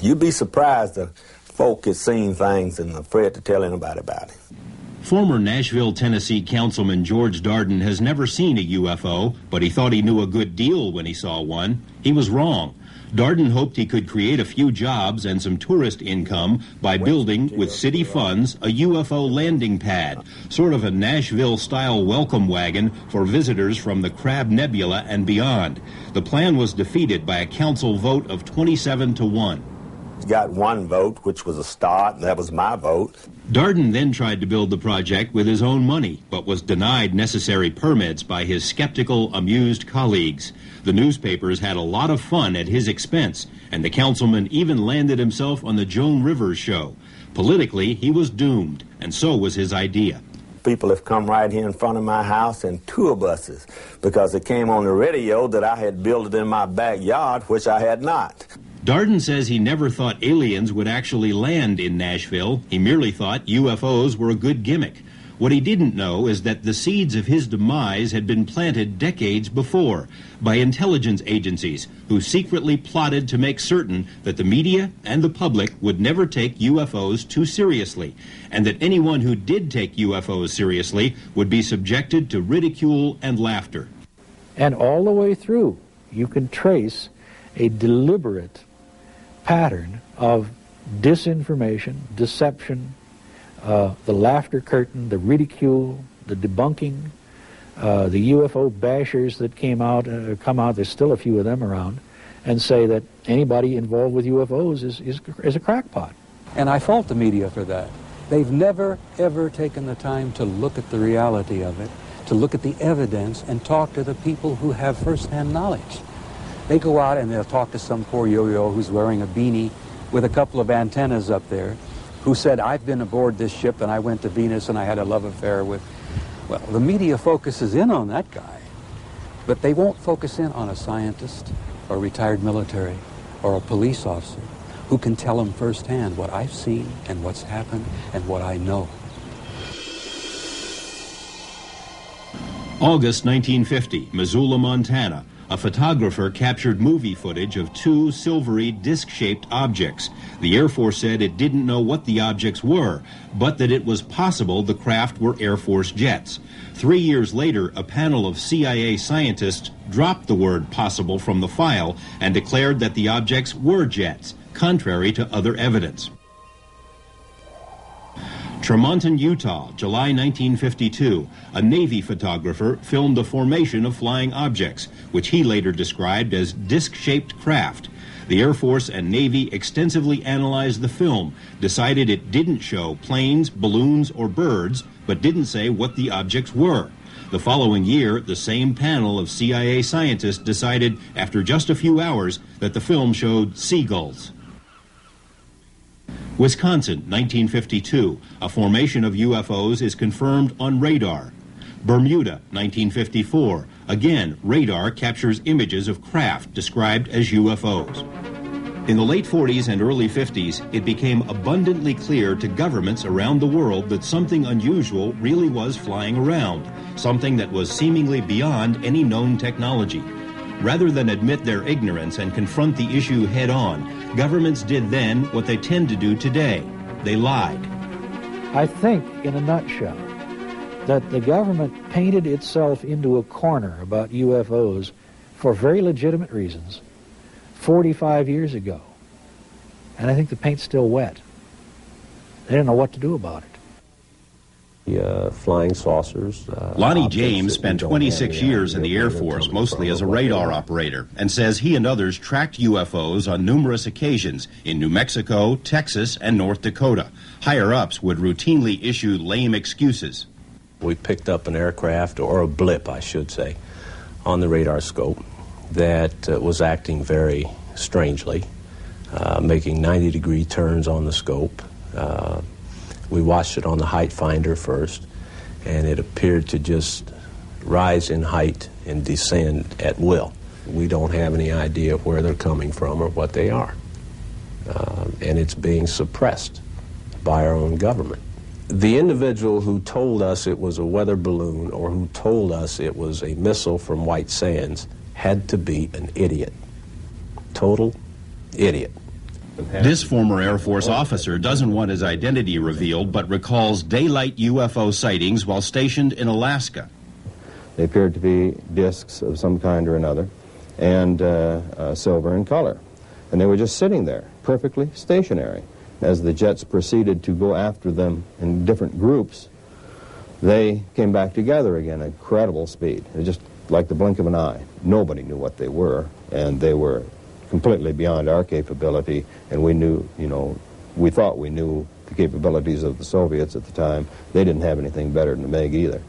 You'd be surprised that folk has seen things and afraid to tell anybody about it. Former Nashville, Tennessee Councilman George Darden has never seen a UFO, but he thought he knew a good deal when he saw one. He was wrong. Darden hoped he could create a few jobs and some tourist income by building, with city funds, a UFO landing pad, sort of a Nashville-style welcome wagon for visitors from the Crab Nebula and beyond. The plan was defeated by a council vote of 27-1. Got one vote, which was a start, and that was my vote. Darden then tried to build the project with his own money, but was denied necessary permits by his skeptical, amused colleagues. The newspapers had a lot of fun at his expense, and the councilman even landed himself on the Joan Rivers show. Politically, he was doomed, and so was his idea. People have come right here in front of my house in tour buses because it came on the radio that I had built it in my backyard, which I had not. Darden says he never thought aliens would actually land in Nashville. He merely thought UFOs were a good gimmick. What he didn't know is that the seeds of his demise had been planted decades before by intelligence agencies who secretly plotted to make certain that the media and the public would never take UFOs too seriously, and that anyone who did take UFOs seriously would be subjected to ridicule and laughter. And all the way through, you can trace a deliberate pattern of disinformation, deception, the laughter curtain, the ridicule, the debunking, the UFO bashers that come out, there's still a few of them around, and say that anybody involved with UFOs is a crackpot. And I fault the media for that. They've never, ever taken the time to look at the reality of it, to look at the evidence and talk to the people who have first-hand knowledge. They go out and they'll talk to some poor yo-yo who's wearing a beanie with a couple of antennas up there, who said, I've been aboard this ship and I went to Venus and I had a love affair with... Well, the media focuses in on that guy, but they won't focus in on a scientist or retired military or a police officer who can tell them firsthand what I've seen and what's happened and what I know. August 1950, Missoula, Montana. A photographer captured movie footage of two silvery disc-shaped objects. The Air Force said it didn't know what the objects were, but that it was possible the craft were Air Force jets. 3 years later, a panel of CIA scientists dropped the word possible from the file and declared that the objects were jets, contrary to other evidence. Tremonton, Utah, July 1952. A Navy photographer filmed the formation of flying objects, which he later described as disc-shaped craft. The Air Force and Navy extensively analyzed the film, decided it didn't show planes, balloons, or birds, but didn't say what the objects were. The following year, the same panel of CIA scientists decided, after just a few hours, that the film showed seagulls. Wisconsin, 1952. A formation of UFOs is confirmed on radar. Bermuda, 1954. Again, radar captures images of craft described as UFOs. In the late 40s and early 50s, it became abundantly clear to governments around the world that something unusual really was flying around, something that was seemingly beyond any known technology. Rather than admit their ignorance and confront the issue head-on, governments did then what they tend to do today. They lied. I think, in a nutshell, that the government painted itself into a corner about UFOs for very legitimate reasons 45 years ago. And I think the paint's still wet. They didn't know what to do about it. Flying saucers. Lonnie James spent 26 years in the Air Force, mostly as a radar operator, and says he and others tracked UFOs on numerous occasions in New Mexico, Texas, and North Dakota. Higher-ups would routinely issue lame excuses. We picked up an aircraft, or a blip, I should say, on the radar scope that was acting very strangely, making 90-degree turns on the scope. We watched it on the height finder first, and it appeared to just rise in height and descend at will. We don't have any idea where they're coming from or what they are. And it's being suppressed by our own government. The individual who told us it was a weather balloon or who told us it was a missile from White Sands had to be an idiot. Total idiot. This former Air Force officer doesn't want his identity revealed, but recalls daylight UFO sightings while stationed in Alaska. They appeared to be discs of some kind or another, and silver in color. And they were just sitting there, perfectly stationary. As the jets proceeded to go after them in different groups, they came back together again at incredible speed. It was just like the blink of an eye. Nobody knew what they were, and they were completely beyond our capability, and we knew, we thought we knew the capabilities of the Soviets at the time. They didn't have anything better than the MiG either.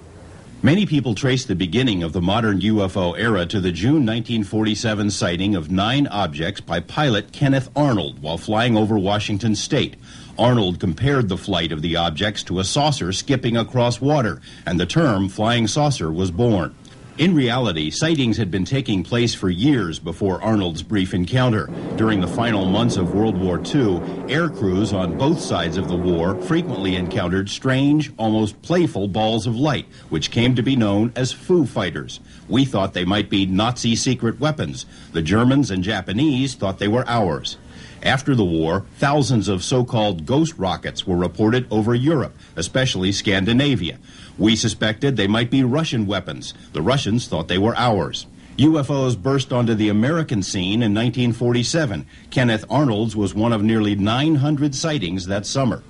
Many people trace the beginning of the modern UFO era to the June 1947 sighting of 9 objects by pilot Kenneth Arnold while flying over Washington State. Arnold compared the flight of the objects to a saucer skipping across water, and the term flying saucer was born. In reality, sightings had been taking place for years before Arnold's brief encounter. During the final months of World War II, air crews on both sides of the war frequently encountered strange, almost playful balls of light, which came to be known as Foo Fighters. We thought they might be Nazi secret weapons. The Germans and Japanese thought they were ours. After the war, thousands of so-called ghost rockets were reported over Europe, especially Scandinavia. We suspected they might be Russian weapons. The Russians thought they were ours. UFOs burst onto the American scene in 1947. Kenneth Arnold's was one of nearly 900 sightings that summer.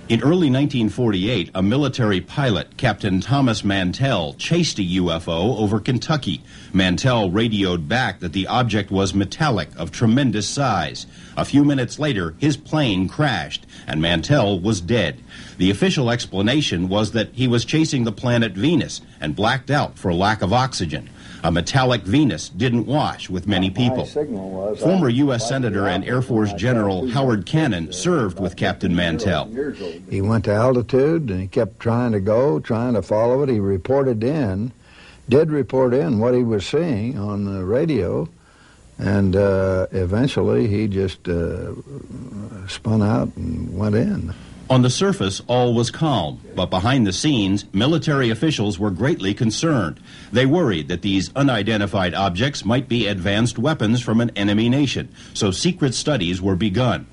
In early 1948, a military pilot, Captain Thomas Mantell, chased a UFO over Kentucky. Mantell radioed back that the object was metallic, of tremendous size. A few minutes later, his plane crashed, and Mantell was dead. The official explanation was that he was chasing the planet Venus and blacked out for lack of oxygen. A metallic Venus didn't wash with many people. Former U.S. Senator and Air Force General Howard Cannon served with Captain Mantell. He went to altitude, and he kept trying to follow it. He did report in what he was seeing on the radio, and eventually he just spun out and went in. On the surface, all was calm, but behind the scenes, military officials were greatly concerned. They worried that these unidentified objects might be advanced weapons from an enemy nation, so secret studies were begun.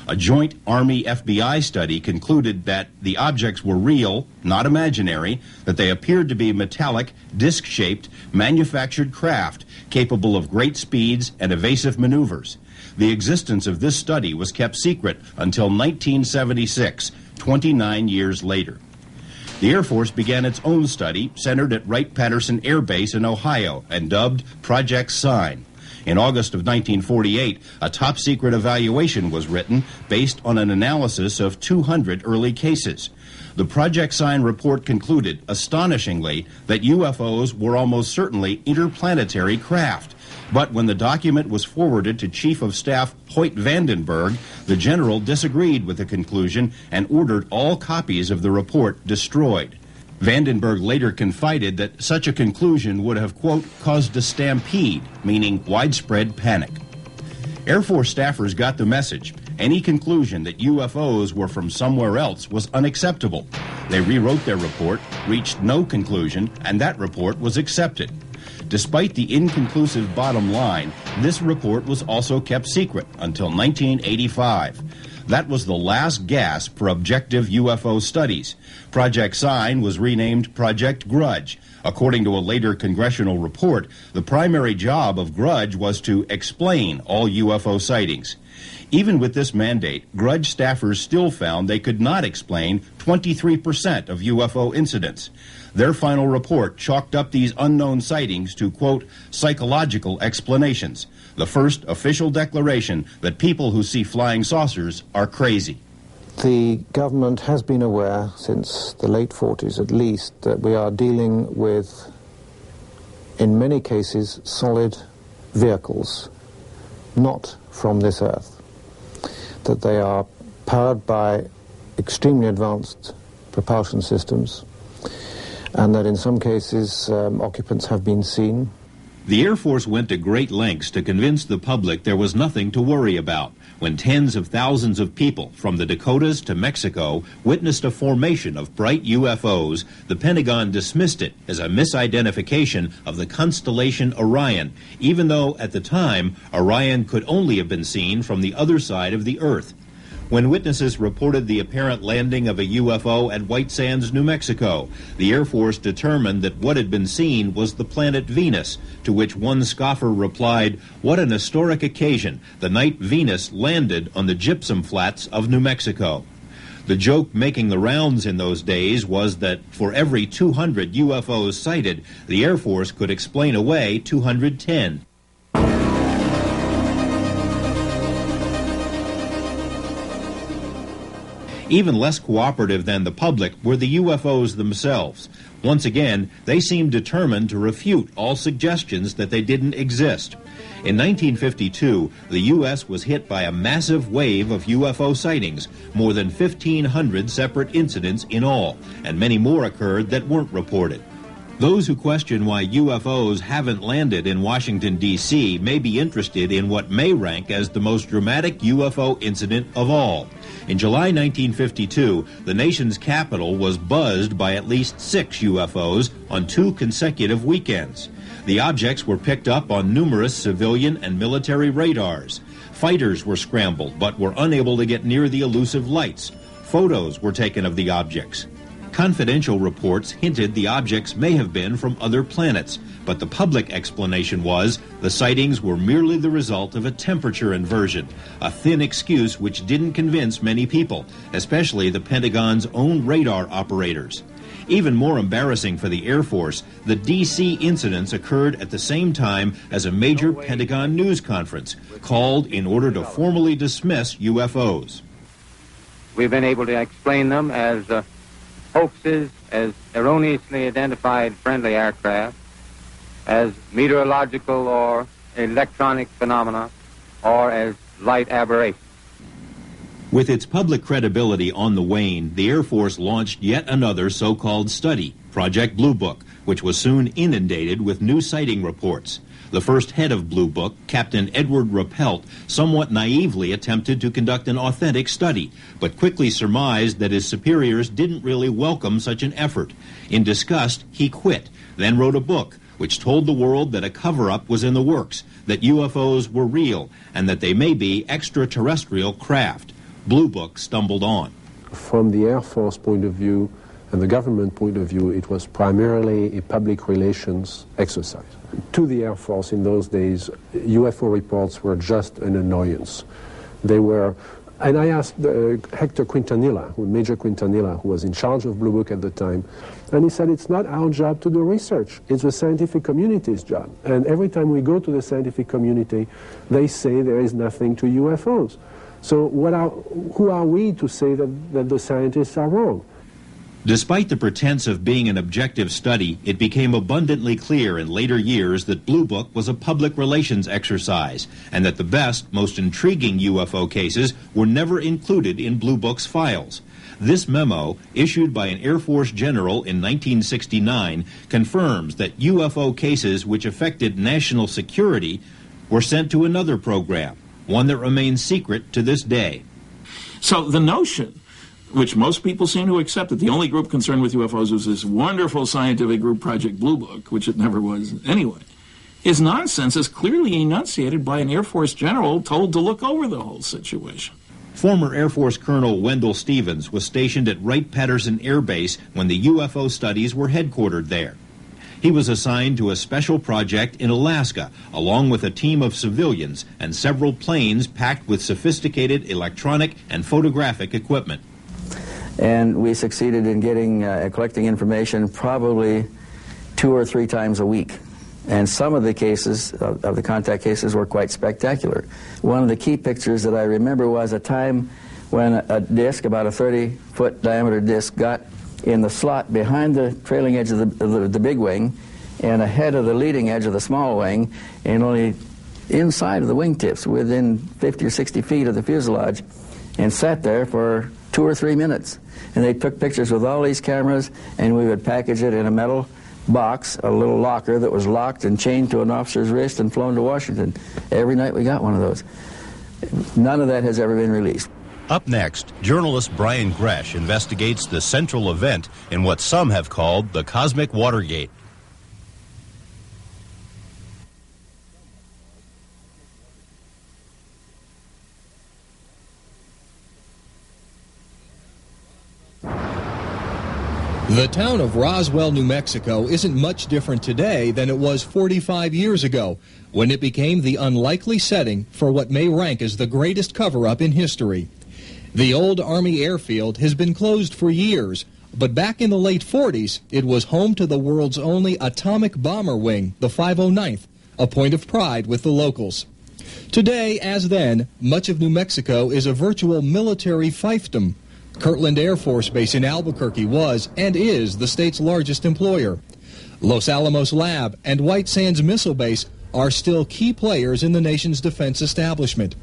A joint Army-FBI study concluded that the objects were real, not imaginary, that they appeared to be metallic, disc-shaped, manufactured craft capable of great speeds and evasive maneuvers. The existence of this study was kept secret until 1976, 29 years later. The Air Force began its own study centered at Wright-Patterson Air Base in Ohio and dubbed Project Sign. In August of 1948, a top-secret evaluation was written based on an analysis of 200 early cases. The Project Sign report concluded, astonishingly, that UFOs were almost certainly interplanetary craft. But when the document was forwarded to Chief of Staff Hoyt Vandenberg, the general disagreed with the conclusion and ordered all copies of the report destroyed. Vandenberg later confided that such a conclusion would have, quote, caused a stampede, meaning widespread panic. Air Force staffers got the message. Any conclusion that UFOs were from somewhere else was unacceptable. They rewrote their report, reached no conclusion, and that report was accepted. Despite the inconclusive bottom line, this report was also kept secret until 1985. That was the last gasp for objective UFO studies. Project Sign was renamed Project Grudge. According to a later congressional report, the primary job of Grudge was to explain all UFO sightings. Even with this mandate, Grudge staffers still found they could not explain 23% of UFO incidents. Their final report chalked up these unknown sightings to, quote, psychological explanations, the first official declaration that people who see flying saucers are crazy. The government has been aware since the late 40s at least that we are dealing with, in many cases, solid vehicles, not from this earth. That they are powered by extremely advanced propulsion systems, and that in some cases occupants have been seen. The Air Force went to great lengths to convince the public there was nothing to worry about. When tens of thousands of people from the Dakotas to Mexico witnessed a formation of bright UFOs, the Pentagon dismissed it as a misidentification of the constellation Orion, even though at the time Orion could only have been seen from the other side of the Earth. When witnesses reported the apparent landing of a UFO at White Sands, New Mexico, the Air Force determined that what had been seen was the planet Venus, to which one scoffer replied, "What an historic occasion, the night Venus landed on the gypsum flats of New Mexico." The joke making the rounds in those days was that for every 200 UFOs sighted, the Air Force could explain away 210. Even less cooperative than the public were the UFOs themselves. Once again, they seemed determined to refute all suggestions that they didn't exist. In 1952, the U.S. was hit by a massive wave of UFO sightings, more than 1,500 separate incidents in all, and many more occurred that weren't reported. Those who question why UFOs haven't landed in Washington, D.C. may be interested in what may rank as the most dramatic UFO incident of all. In July 1952, the nation's capital was buzzed by at least 6 UFOs on 2 consecutive weekends. The objects were picked up on numerous civilian and military radars. Fighters were scrambled but were unable to get near the elusive lights. Photos were taken of the objects. Confidential reports hinted the objects may have been from other planets, but the public explanation was the sightings were merely the result of a temperature inversion, a thin excuse which didn't convince many people, especially the Pentagon's own radar operators. Even more embarrassing for the Air Force, the D.C. incidents occurred at the same time as a major Pentagon news conference, called in order to formally dismiss UFOs. We've been able to explain them as hoaxes, as erroneously identified friendly aircraft, as meteorological or electronic phenomena, or as light aberrations. With its public credibility on the wane, the Air Force launched yet another so-called study, Project Blue Book, which was soon inundated with new sighting reports. The first head of Blue Book, Captain Edward Rappelt, somewhat naively attempted to conduct an authentic study, but quickly surmised that his superiors didn't really welcome such an effort. In disgust, he quit, then wrote a book, which told the world that a cover-up was in the works, that UFOs were real, and that they may be extraterrestrial craft. Blue Book stumbled on. From the Air Force point of view and the government point of view, it was primarily a public relations exercise. To the Air Force in those days, UFO reports were just an annoyance. They were, and I asked Hector Quintanilla, Major Quintanilla, who was in charge of Blue Book at the time, and he said it's not our job to do research, it's the scientific community's job. And every time we go to the scientific community, they say there is nothing to UFOs. So who are we to say that the scientists are wrong? Despite the pretense of being an objective study, it became abundantly clear in later years that Blue Book was a public relations exercise, and that the best, most intriguing UFO cases were never included in Blue Book's files. This memo, issued by an Air Force general in 1969, confirms that UFO cases which affected national security were sent to another program, one that remains secret to this day. So the notion, which most people seem to accept, that the only group concerned with UFOs was this wonderful scientific group, Project Blue Book, which it never was anyway, is nonsense, as clearly enunciated by an Air Force general told to look over the whole situation. Former Air Force Colonel Wendell Stevens was stationed at Wright-Patterson Air Base when the UFO studies were headquartered there. He was assigned to a special project in Alaska, along with a team of civilians and several planes packed with sophisticated electronic and photographic equipment. And we succeeded in collecting information probably 2 or 3 times a week. And some of the cases, of the contact cases, were quite spectacular. One of the key pictures that I remember was a time when a disc, about a 30-foot diameter disc, got in the slot behind the trailing edge of the big wing and ahead of the leading edge of the small wing, and only inside of the wingtips, within 50 or 60 feet of the fuselage, and sat there for 2 or 3 minutes. And they took pictures with all these cameras, and we would package it in a metal box, a little locker that was locked and chained to an officer's wrist and flown to Washington. Every night we got one of those. None of that has ever been released. Up next, journalist Brian Gresh investigates the central event in what some have called the Cosmic Watergate. The town of Roswell, New Mexico isn't much different today than it was 45 years ago, when it became the unlikely setting for what may rank as the greatest cover-up in history. The old Army airfield has been closed for years, but back in the late 40s, it was home to the world's only atomic bomber wing, the 509th, a point of pride with the locals. Today, as then, much of New Mexico is a virtual military fiefdom. Kirtland Air Force Base in Albuquerque was and is the state's largest employer. Los Alamos Lab and White Sands Missile Base are still key players in the nation's defense establishment.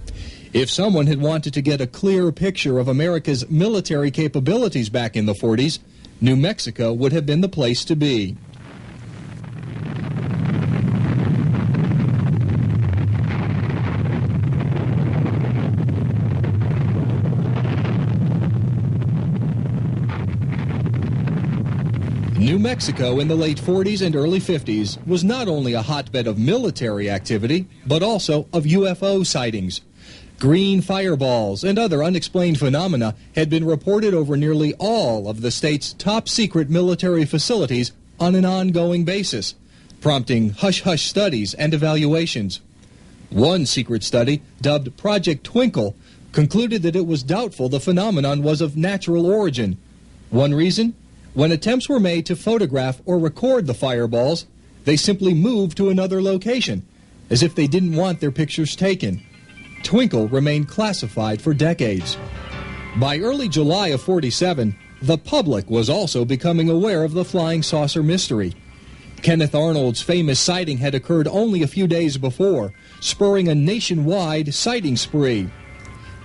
If someone had wanted to get a clear picture of America's military capabilities back in the 40s, New Mexico would have been the place to be. New Mexico in the late 40s and early 50s was not only a hotbed of military activity, but also of UFO sightings. Green fireballs and other unexplained phenomena had been reported over nearly all of the state's top-secret military facilities on an ongoing basis, prompting hush-hush studies and evaluations. One secret study, dubbed Project Twinkle, concluded that it was doubtful the phenomenon was of natural origin. One reason? When attempts were made to photograph or record the fireballs, they simply moved to another location, as if they didn't want their pictures taken. Twinkle remained classified for decades. By early July of 47, the public was also becoming aware of the flying saucer mystery. Kenneth Arnold's famous sighting had occurred only a few days before, spurring a nationwide sighting spree.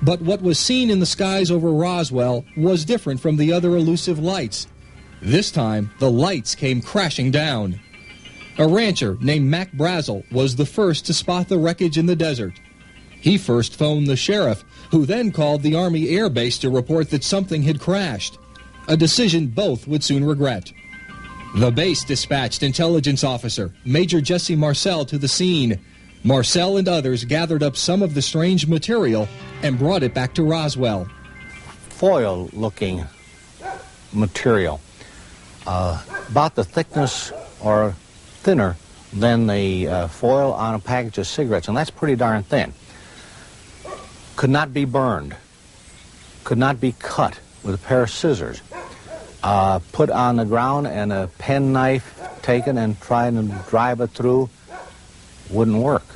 But what was seen in the skies over Roswell was different from the other elusive lights. This time, the lights came crashing down. A rancher named Mac Brazel was the first to spot the wreckage in the desert. He first phoned the sheriff, who then called the Army Air Base to report that something had crashed, a decision both would soon regret. The base dispatched intelligence officer, Major Jesse Marcel, to the scene. Marcel and others gathered up some of the strange material and brought it back to Roswell. Foil-looking material. About the thickness or thinner than the foil on a package of cigarettes, and that's pretty darn thin. Could not be burned, could not be cut with a pair of scissors, put on the ground and a penknife taken and trying to drive it through wouldn't work.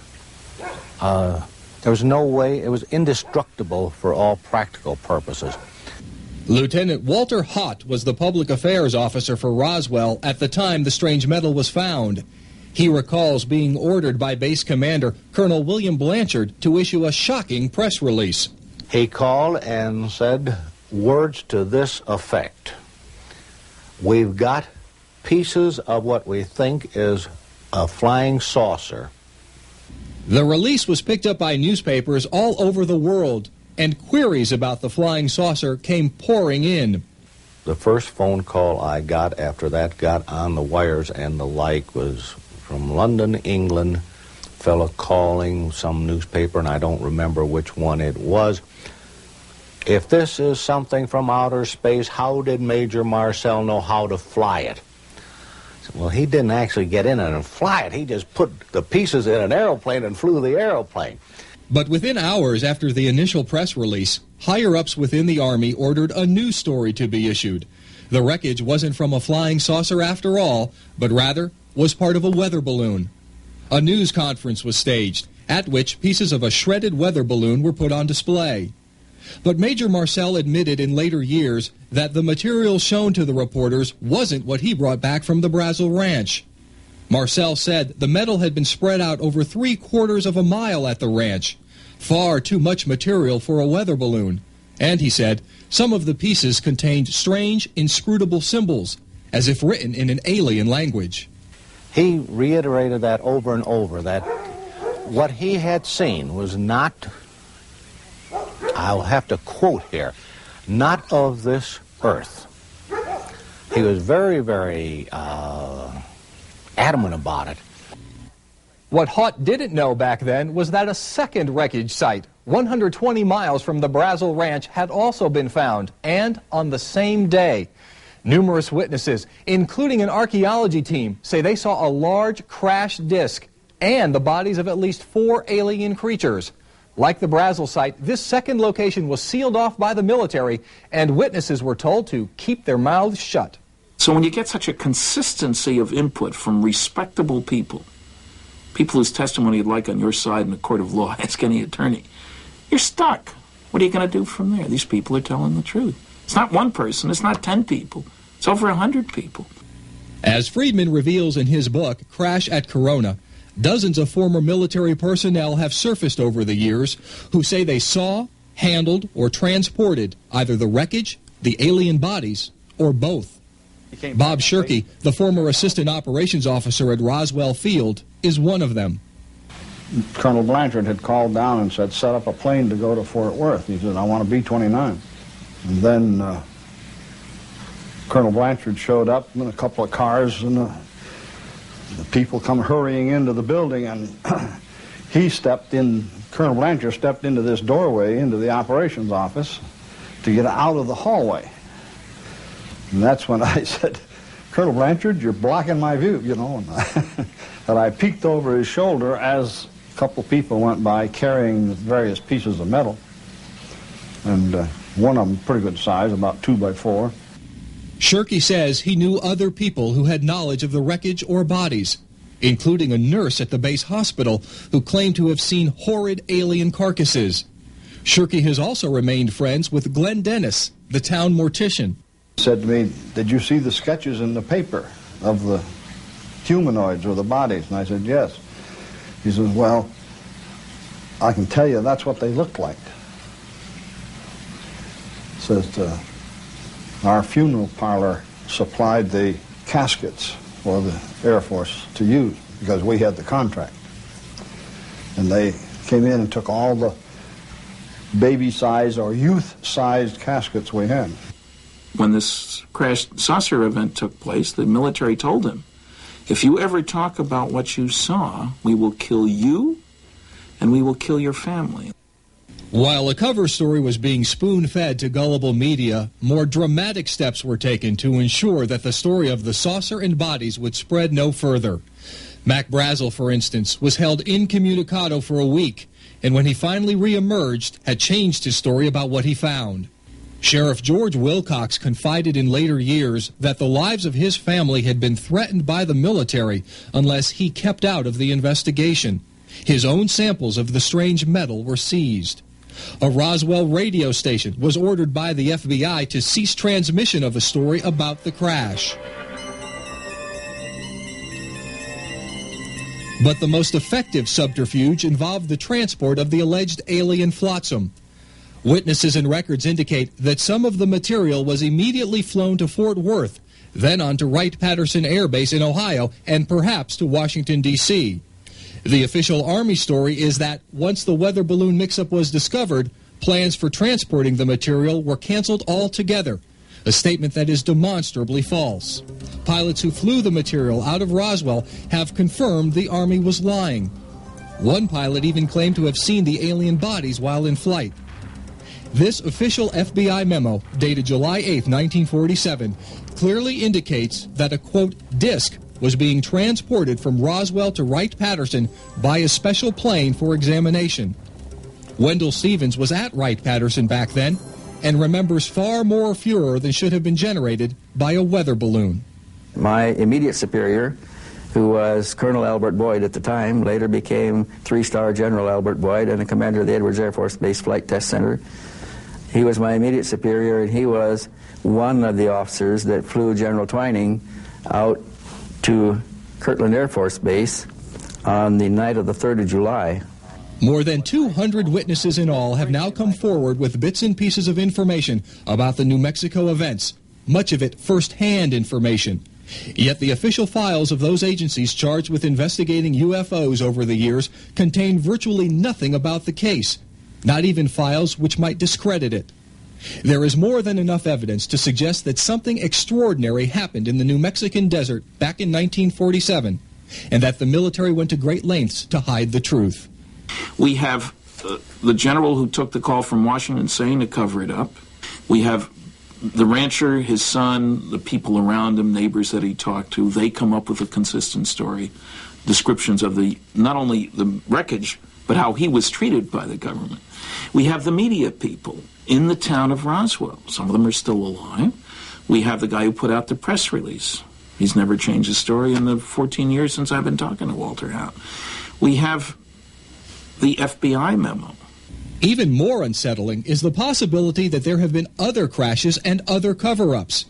There was no way, it was indestructible for all practical purposes. Lieutenant Walter Hott was the public affairs officer for Roswell at the time the strange metal was found. He recalls being ordered by base commander Colonel William Blanchard to issue a shocking press release. He called and said words to this effect: "We've got pieces of what we think is a flying saucer." The release was picked up by newspapers all over the world, and queries about the flying saucer came pouring in. The first phone call I got after that got on the wires and the like was from London, England, fellow calling some newspaper, and I don't remember which one it was. "If this is something from outer space, how did Major Marcel know how to fly it?" I said, well, he didn't actually get in it and fly it. He just put the pieces in an aeroplane and flew the aeroplane. But within hours after the initial press release, higher-ups within the Army ordered a new story to be issued. The wreckage wasn't from a flying saucer after all, but rather was part of a weather balloon. A news conference was staged, at which pieces of a shredded weather balloon were put on display. But Major Marcel admitted in later years that the material shown to the reporters wasn't what he brought back from the Brazel Ranch. Marcel said the metal had been spread out over 3/4 of a mile at the ranch, far too much material for a weather balloon. And he said some of the pieces contained strange, inscrutable symbols, as if written in an alien language. He reiterated that over and over, that what he had seen was not, I'll have to quote here, not of this earth. He was very, very adamant about it. What Haught didn't know back then was that a second wreckage site, 120 miles from the Brazel Ranch, had also been found, and on the same day. Numerous witnesses, including an archaeology team, say they saw a large crashed disc and the bodies of at least 4 alien creatures. Like the Brazel site, this second location was sealed off by the military, and witnesses were told to keep their mouths shut. So when you get such a consistency of input from respectable people, people whose testimony you'd like on your side in a court of law, ask any attorney, you're stuck. What are you going to do from there? These people are telling the truth. It's not one person, it's not 10 people, it's over 100 people. As Friedman reveals in his book, Crash at Corona, dozens of former military personnel have surfaced over the years who say they saw, handled, or transported either the wreckage, the alien bodies, or both. Bob Shirky, the former assistant operations officer at Roswell Field, is one of them. Colonel Blanchard had called down and said, set up a plane to go to Fort Worth. He said, I want a B-29. And then Colonel Blanchard showed up in a couple of cars, and the people come hurrying into the building, and he stepped in, Colonel Blanchard stepped into this doorway into the operations office to get out of the hallway. And that's when I said, Colonel Blanchard, you're blocking my view, you know. And I peeked over his shoulder as a couple people went by carrying various pieces of metal. And one of them pretty good size, about 2 by 4. Shirky says he knew other people who had knowledge of the wreckage or bodies, including a nurse at the base hospital who claimed to have seen horrid alien carcasses. Shirky has also remained friends with Glenn Dennis, the town mortician. He said to me, did you see the sketches in the paper of the humanoids or the bodies? And I said, yes. He says, well, I can tell you that's what they looked like. He says, our funeral parlor supplied the caskets for the Air Force to use because we had the contract. And they came in and took all the baby-sized or youth-sized caskets we had. When this crash saucer event took place, the military told him, if you ever talk about what you saw, we will kill you and we will kill your family. While a cover story was being spoon-fed to gullible media, more dramatic steps were taken to ensure that the story of the saucer and bodies would spread no further. Mac Brazel, for instance, was held incommunicado for a week, and when he finally re-emerged, had changed his story about what he found. Sheriff George Wilcox confided in later years that the lives of his family had been threatened by the military unless he kept out of the investigation. His own samples of the strange metal were seized. A Roswell radio station was ordered by the FBI to cease transmission of a story about the crash. But the most effective subterfuge involved the transport of the alleged alien flotsam. Witnesses and records indicate that some of the material was immediately flown to Fort Worth, then on to Wright-Patterson Air Base in Ohio, and perhaps to Washington, D.C. The official Army story is that once the weather balloon mix-up was discovered, plans for transporting the material were canceled altogether, a statement that is demonstrably false. Pilots who flew the material out of Roswell have confirmed the Army was lying. One pilot even claimed to have seen the alien bodies while in flight. This official FBI memo, dated July 8, 1947, clearly indicates that a, quote, disc was being transported from Roswell to Wright-Patterson by a special plane for examination. Wendell Stevens was at Wright-Patterson back then and remembers far more furor than should have been generated by a weather balloon. My immediate superior, who was Colonel Albert Boyd at the time, later became 3-star General Albert Boyd and the commander of the Edwards Air Force Base Flight Test Center. He was my immediate superior, and he was one of the officers that flew General Twining out to Kirtland Air Force Base on the night of the 3rd of July. More than 200 witnesses in all have now come forward with bits and pieces of information about the New Mexico events, much of it first-hand information. Yet the official files of those agencies charged with investigating UFOs over the years contain virtually nothing about the case, not even files which might discredit it. There is more than enough evidence to suggest that something extraordinary happened in the New Mexican desert back in 1947, and that the military went to great lengths to hide the truth. We have the general who took the call from Washington saying to cover it up. We have the rancher, his son, the people around him, neighbors that he talked to. They come up with a consistent story, descriptions of not only the wreckage, but how he was treated by the government. We have the media people in the town of Roswell. Some of them are still alive. We have the guy who put out the press release. He's never changed his story in the 14 years since I've been talking to Walter Howe. We have the FBI memo. Even more unsettling is the possibility that there have been other crashes and other cover-ups.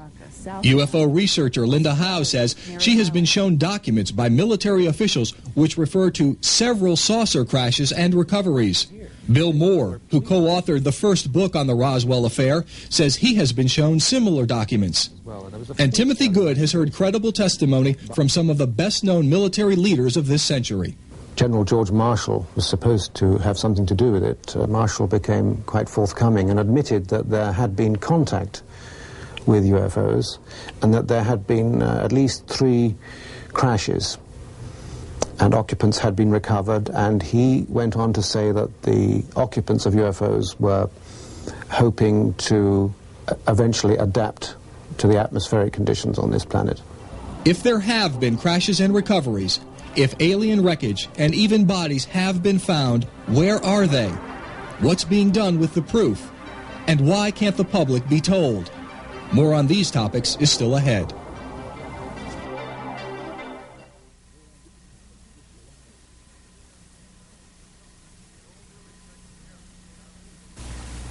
UFO researcher Linda Howe says she has been shown documents by military officials which refer to several saucer crashes and recoveries. Bill Moore, who co-authored the first book on the Roswell affair, says he has been shown similar documents. And Timothy Good has heard credible testimony from some of the best-known military leaders of this century. General George Marshall was supposed to have something to do with it. Marshall became quite forthcoming and admitted that there had been contact with UFOs and that there had been at least 3 crashes and occupants had been recovered, and he went on to say that the occupants of UFOs were hoping to eventually adapt to the atmospheric conditions on this planet. If there have been crashes and recoveries, if alien wreckage and even bodies have been found, where are they? What's being done with the proof? And why can't the public be told? More on these topics is still ahead.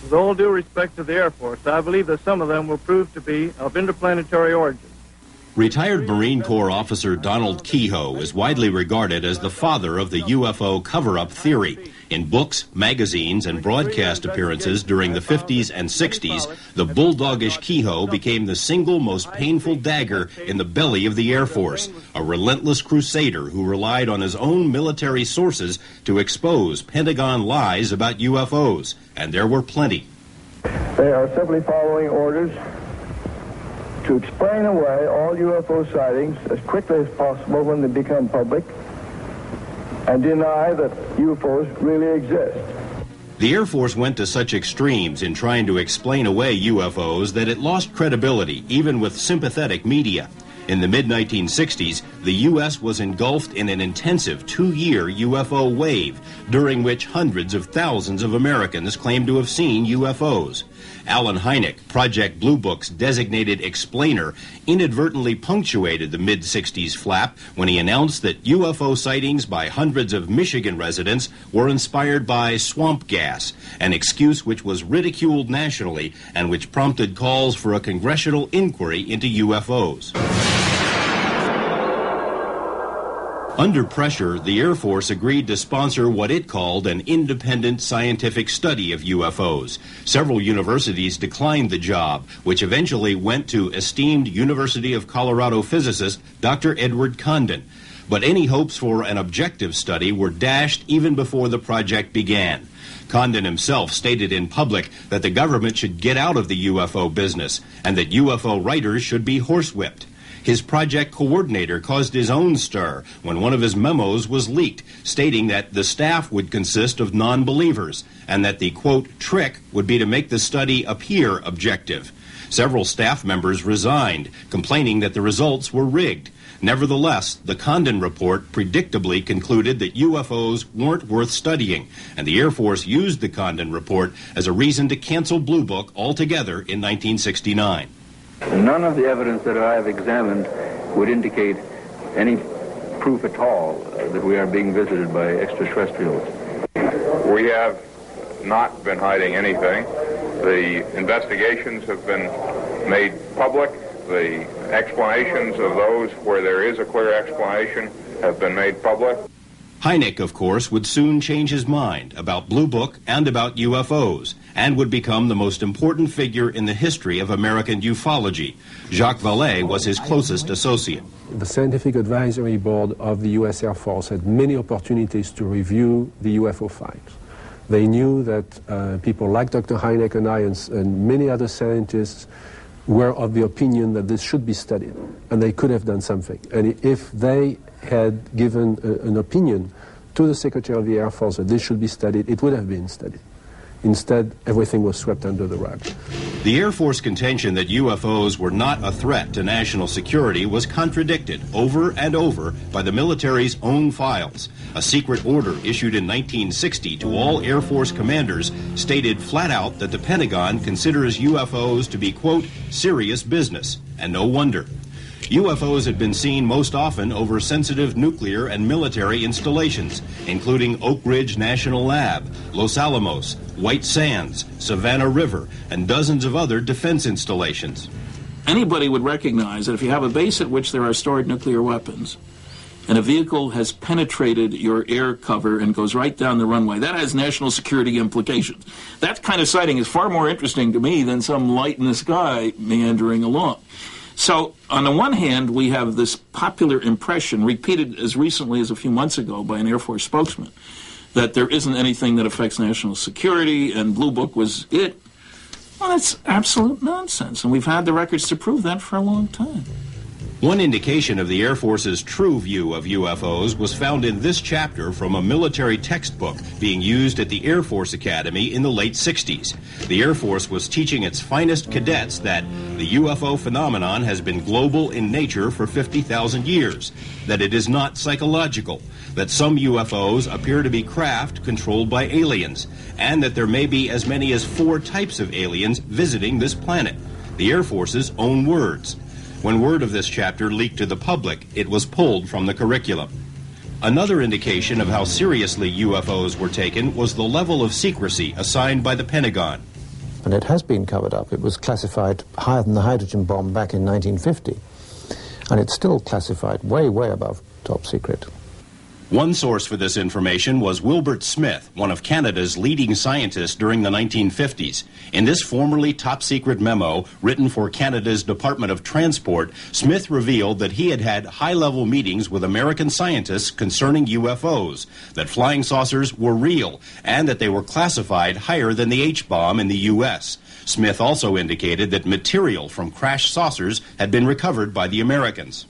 With all due respect to the Air Force, I believe that some of them will prove to be of interplanetary origin. Retired Marine Corps officer Donald Kehoe is widely regarded as the father of the UFO cover-up theory. In books, magazines, and broadcast appearances during the 50s and 60s, the bulldogish Kehoe became the single most painful dagger in the belly of the Air Force, a relentless crusader who relied on his own military sources to expose Pentagon lies about UFOs, and there were plenty. They are simply following orders to explain away all UFO sightings as quickly as possible when they become public and deny that UFOs really exist. The Air Force went to such extremes in trying to explain away UFOs that it lost credibility, even with sympathetic media. In the mid-1960s, the U.S. was engulfed in an intensive 2-year UFO wave, during which hundreds of thousands of Americans claimed to have seen UFOs. Alan Hynek, Project Blue Book's designated explainer, inadvertently punctuated the mid-60s flap when he announced that UFO sightings by hundreds of Michigan residents were inspired by swamp gas, an excuse which was ridiculed nationally and which prompted calls for a congressional inquiry into UFOs. Under pressure, the Air Force agreed to sponsor what it called an independent scientific study of UFOs. Several universities declined the job, which eventually went to esteemed University of Colorado physicist Dr. Edward Condon. But any hopes for an objective study were dashed even before the project began. Condon himself stated in public that the government should get out of the UFO business and that UFO writers should be horsewhipped. His project coordinator caused his own stir when one of his memos was leaked, stating that the staff would consist of non-believers and that the, quote, trick would be to make the study appear objective. Several staff members resigned, complaining that the results were rigged. Nevertheless, the Condon report predictably concluded that UFOs weren't worth studying, and the Air Force used the Condon report as a reason to cancel Blue Book altogether in 1969. None of the evidence that I have examined would indicate any proof at all that we are being visited by extraterrestrials. We have not been hiding anything. The investigations have been made public. The explanations of those where there is a clear explanation have been made public. Hynek, of course, would soon change his mind about Blue Book and about UFOs, and would become the most important figure in the history of American ufology. Jacques Vallée was his closest associate. The Scientific Advisory Board of the U.S. Air Force had many opportunities to review the UFO files. They knew that people like Dr. Hynek and I and many other scientists were of the opinion that this should be studied, and they could have done something. And if they had given an opinion to the Secretary of the Air Force that this should be studied, it would have been studied. Instead, everything was swept under the rug. The Air Force contention that UFOs were not a threat to national security was contradicted over and over by the military's own files. A secret order issued in 1960 to all Air Force commanders stated flat out that the Pentagon considers UFOs to be, quote, serious business, and no wonder. UFOs had been seen most often over sensitive nuclear and military installations, including Oak Ridge National Lab, Los Alamos, White Sands, Savannah River, and dozens of other defense installations. Anybody would recognize that if you have a base at which there are stored nuclear weapons, and a vehicle has penetrated your air cover and goes right down the runway, that has national security implications. That kind of sighting is far more interesting to me than some light in the sky meandering along. So, on the one hand, we have this popular impression, repeated as recently as a few months ago by an Air Force spokesman, that there isn't anything that affects national security, and Blue Book was it. Well, that's absolute nonsense, and we've had the records to prove that for a long time. One indication of the Air Force's true view of UFOs was found in this chapter from a military textbook being used at the Air Force Academy in the late 60s. The Air Force was teaching its finest cadets that the UFO phenomenon has been global in nature for 50,000 years, that it is not psychological, that some UFOs appear to be craft controlled by aliens, and that there may be as many as 4 types of aliens visiting this planet. The Air Force's own words. When word of this chapter leaked to the public, it was pulled from the curriculum. Another indication of how seriously UFOs were taken was the level of secrecy assigned by the Pentagon. And it has been covered up. It was classified higher than the hydrogen bomb back in 1950. And it's still classified way, way above top secret. One source for this information was Wilbert Smith, one of Canada's leading scientists during the 1950s. In this formerly top-secret memo written for Canada's Department of Transport, Smith revealed that he had had high-level meetings with American scientists concerning UFOs, that flying saucers were real, and that they were classified higher than the H-bomb in the U.S. Smith also indicated that material from crashed saucers had been recovered by the Americans.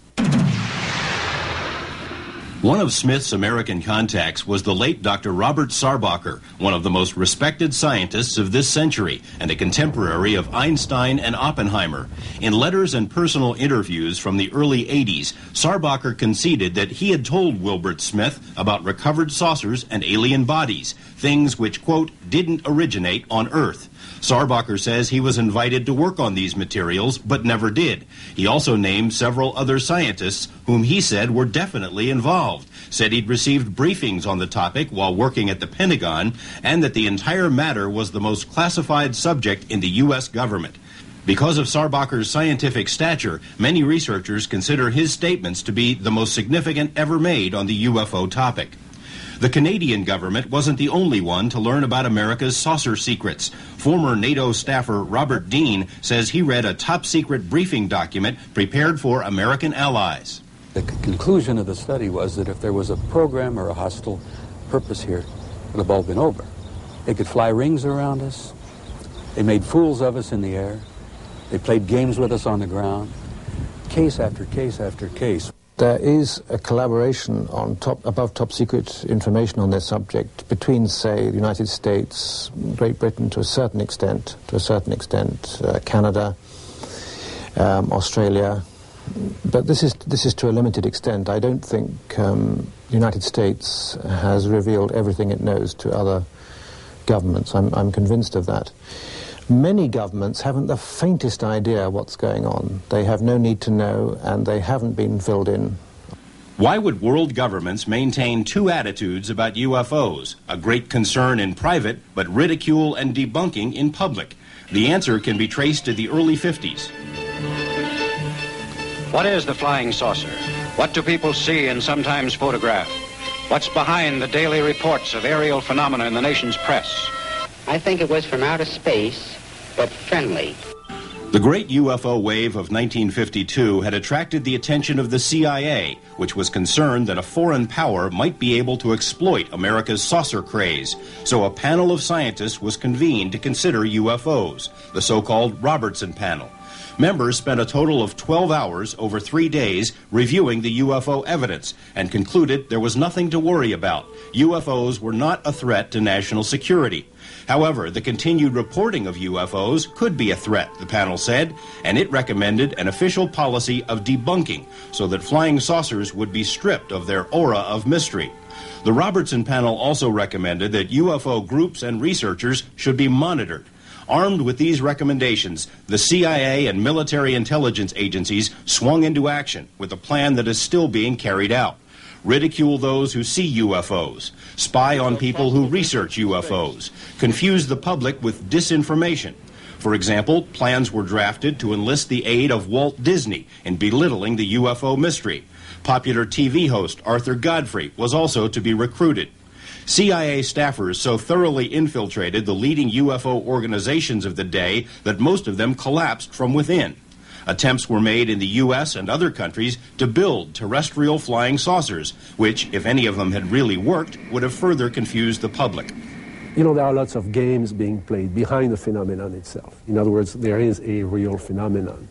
One of Smith's American contacts was the late Dr. Robert Sarbacher, one of the most respected scientists of this century and a contemporary of Einstein and Oppenheimer. In letters and personal interviews from the early 80s, Sarbacher conceded that he had told Wilbert Smith about recovered saucers and alien bodies, things which, quote, didn't originate on Earth. Sarbacher says he was invited to work on these materials, but never did. He also named several other scientists whom he said were definitely involved, said he'd received briefings on the topic while working at the Pentagon, and that the entire matter was the most classified subject in the U.S. government. Because of Sarbacher's scientific stature, many researchers consider his statements to be the most significant ever made on the UFO topic. The Canadian government wasn't the only one to learn about America's saucer secrets. Former NATO staffer Robert Dean says he read a top-secret briefing document prepared for American allies. The conclusion of the study was that if there was a program or a hostile purpose here, it would have all been over. They could fly rings around us. They made fools of us in the air. They played games with us on the ground. Case after case after case. There is a collaboration on above top secret information on this subject between, say, the United States, Great Britain to a certain extent, Canada, Australia, but this is to a limited extent. I don't think the United States has revealed everything it knows to other governments. I'm convinced of that. Many governments haven't the faintest idea what's going on. They have no need to know, and they haven't been filled in. Why would world governments maintain two attitudes about UFOs? A great concern in private, but ridicule and debunking in public. The answer can be traced to the early 50s. What is the flying saucer? What do people see and sometimes photograph? What's behind the daily reports of aerial phenomena in the nation's press? I think it was from outer space, but friendly. The great UFO wave of 1952 had attracted the attention of the CIA, which was concerned that a foreign power might be able to exploit America's saucer craze. So a panel of scientists was convened to consider UFOs, the so-called Robertson panel. Members spent a total of 12 hours over 3 days reviewing the UFO evidence and concluded there was nothing to worry about. UFOs were not a threat to national security. However, the continued reporting of UFOs could be a threat, the panel said, and it recommended an official policy of debunking so that flying saucers would be stripped of their aura of mystery. The Robertson panel also recommended that UFO groups and researchers should be monitored. Armed with these recommendations, the CIA and military intelligence agencies swung into action with a plan that is still being carried out. Ridicule those who see UFOs, spy on people who research UFOs, confuse the public with disinformation. For example, plans were drafted to enlist the aid of Walt Disney in belittling the UFO mystery. Popular TV host Arthur Godfrey was also to be recruited. CIA staffers so thoroughly infiltrated the leading UFO organizations of the day that most of them collapsed from within. Attempts were made in the U.S. and other countries to build terrestrial flying saucers, which, if any of them had really worked, would have further confused the public. You know, there are lots of games being played behind the phenomenon itself. In other words, there is a real phenomenon.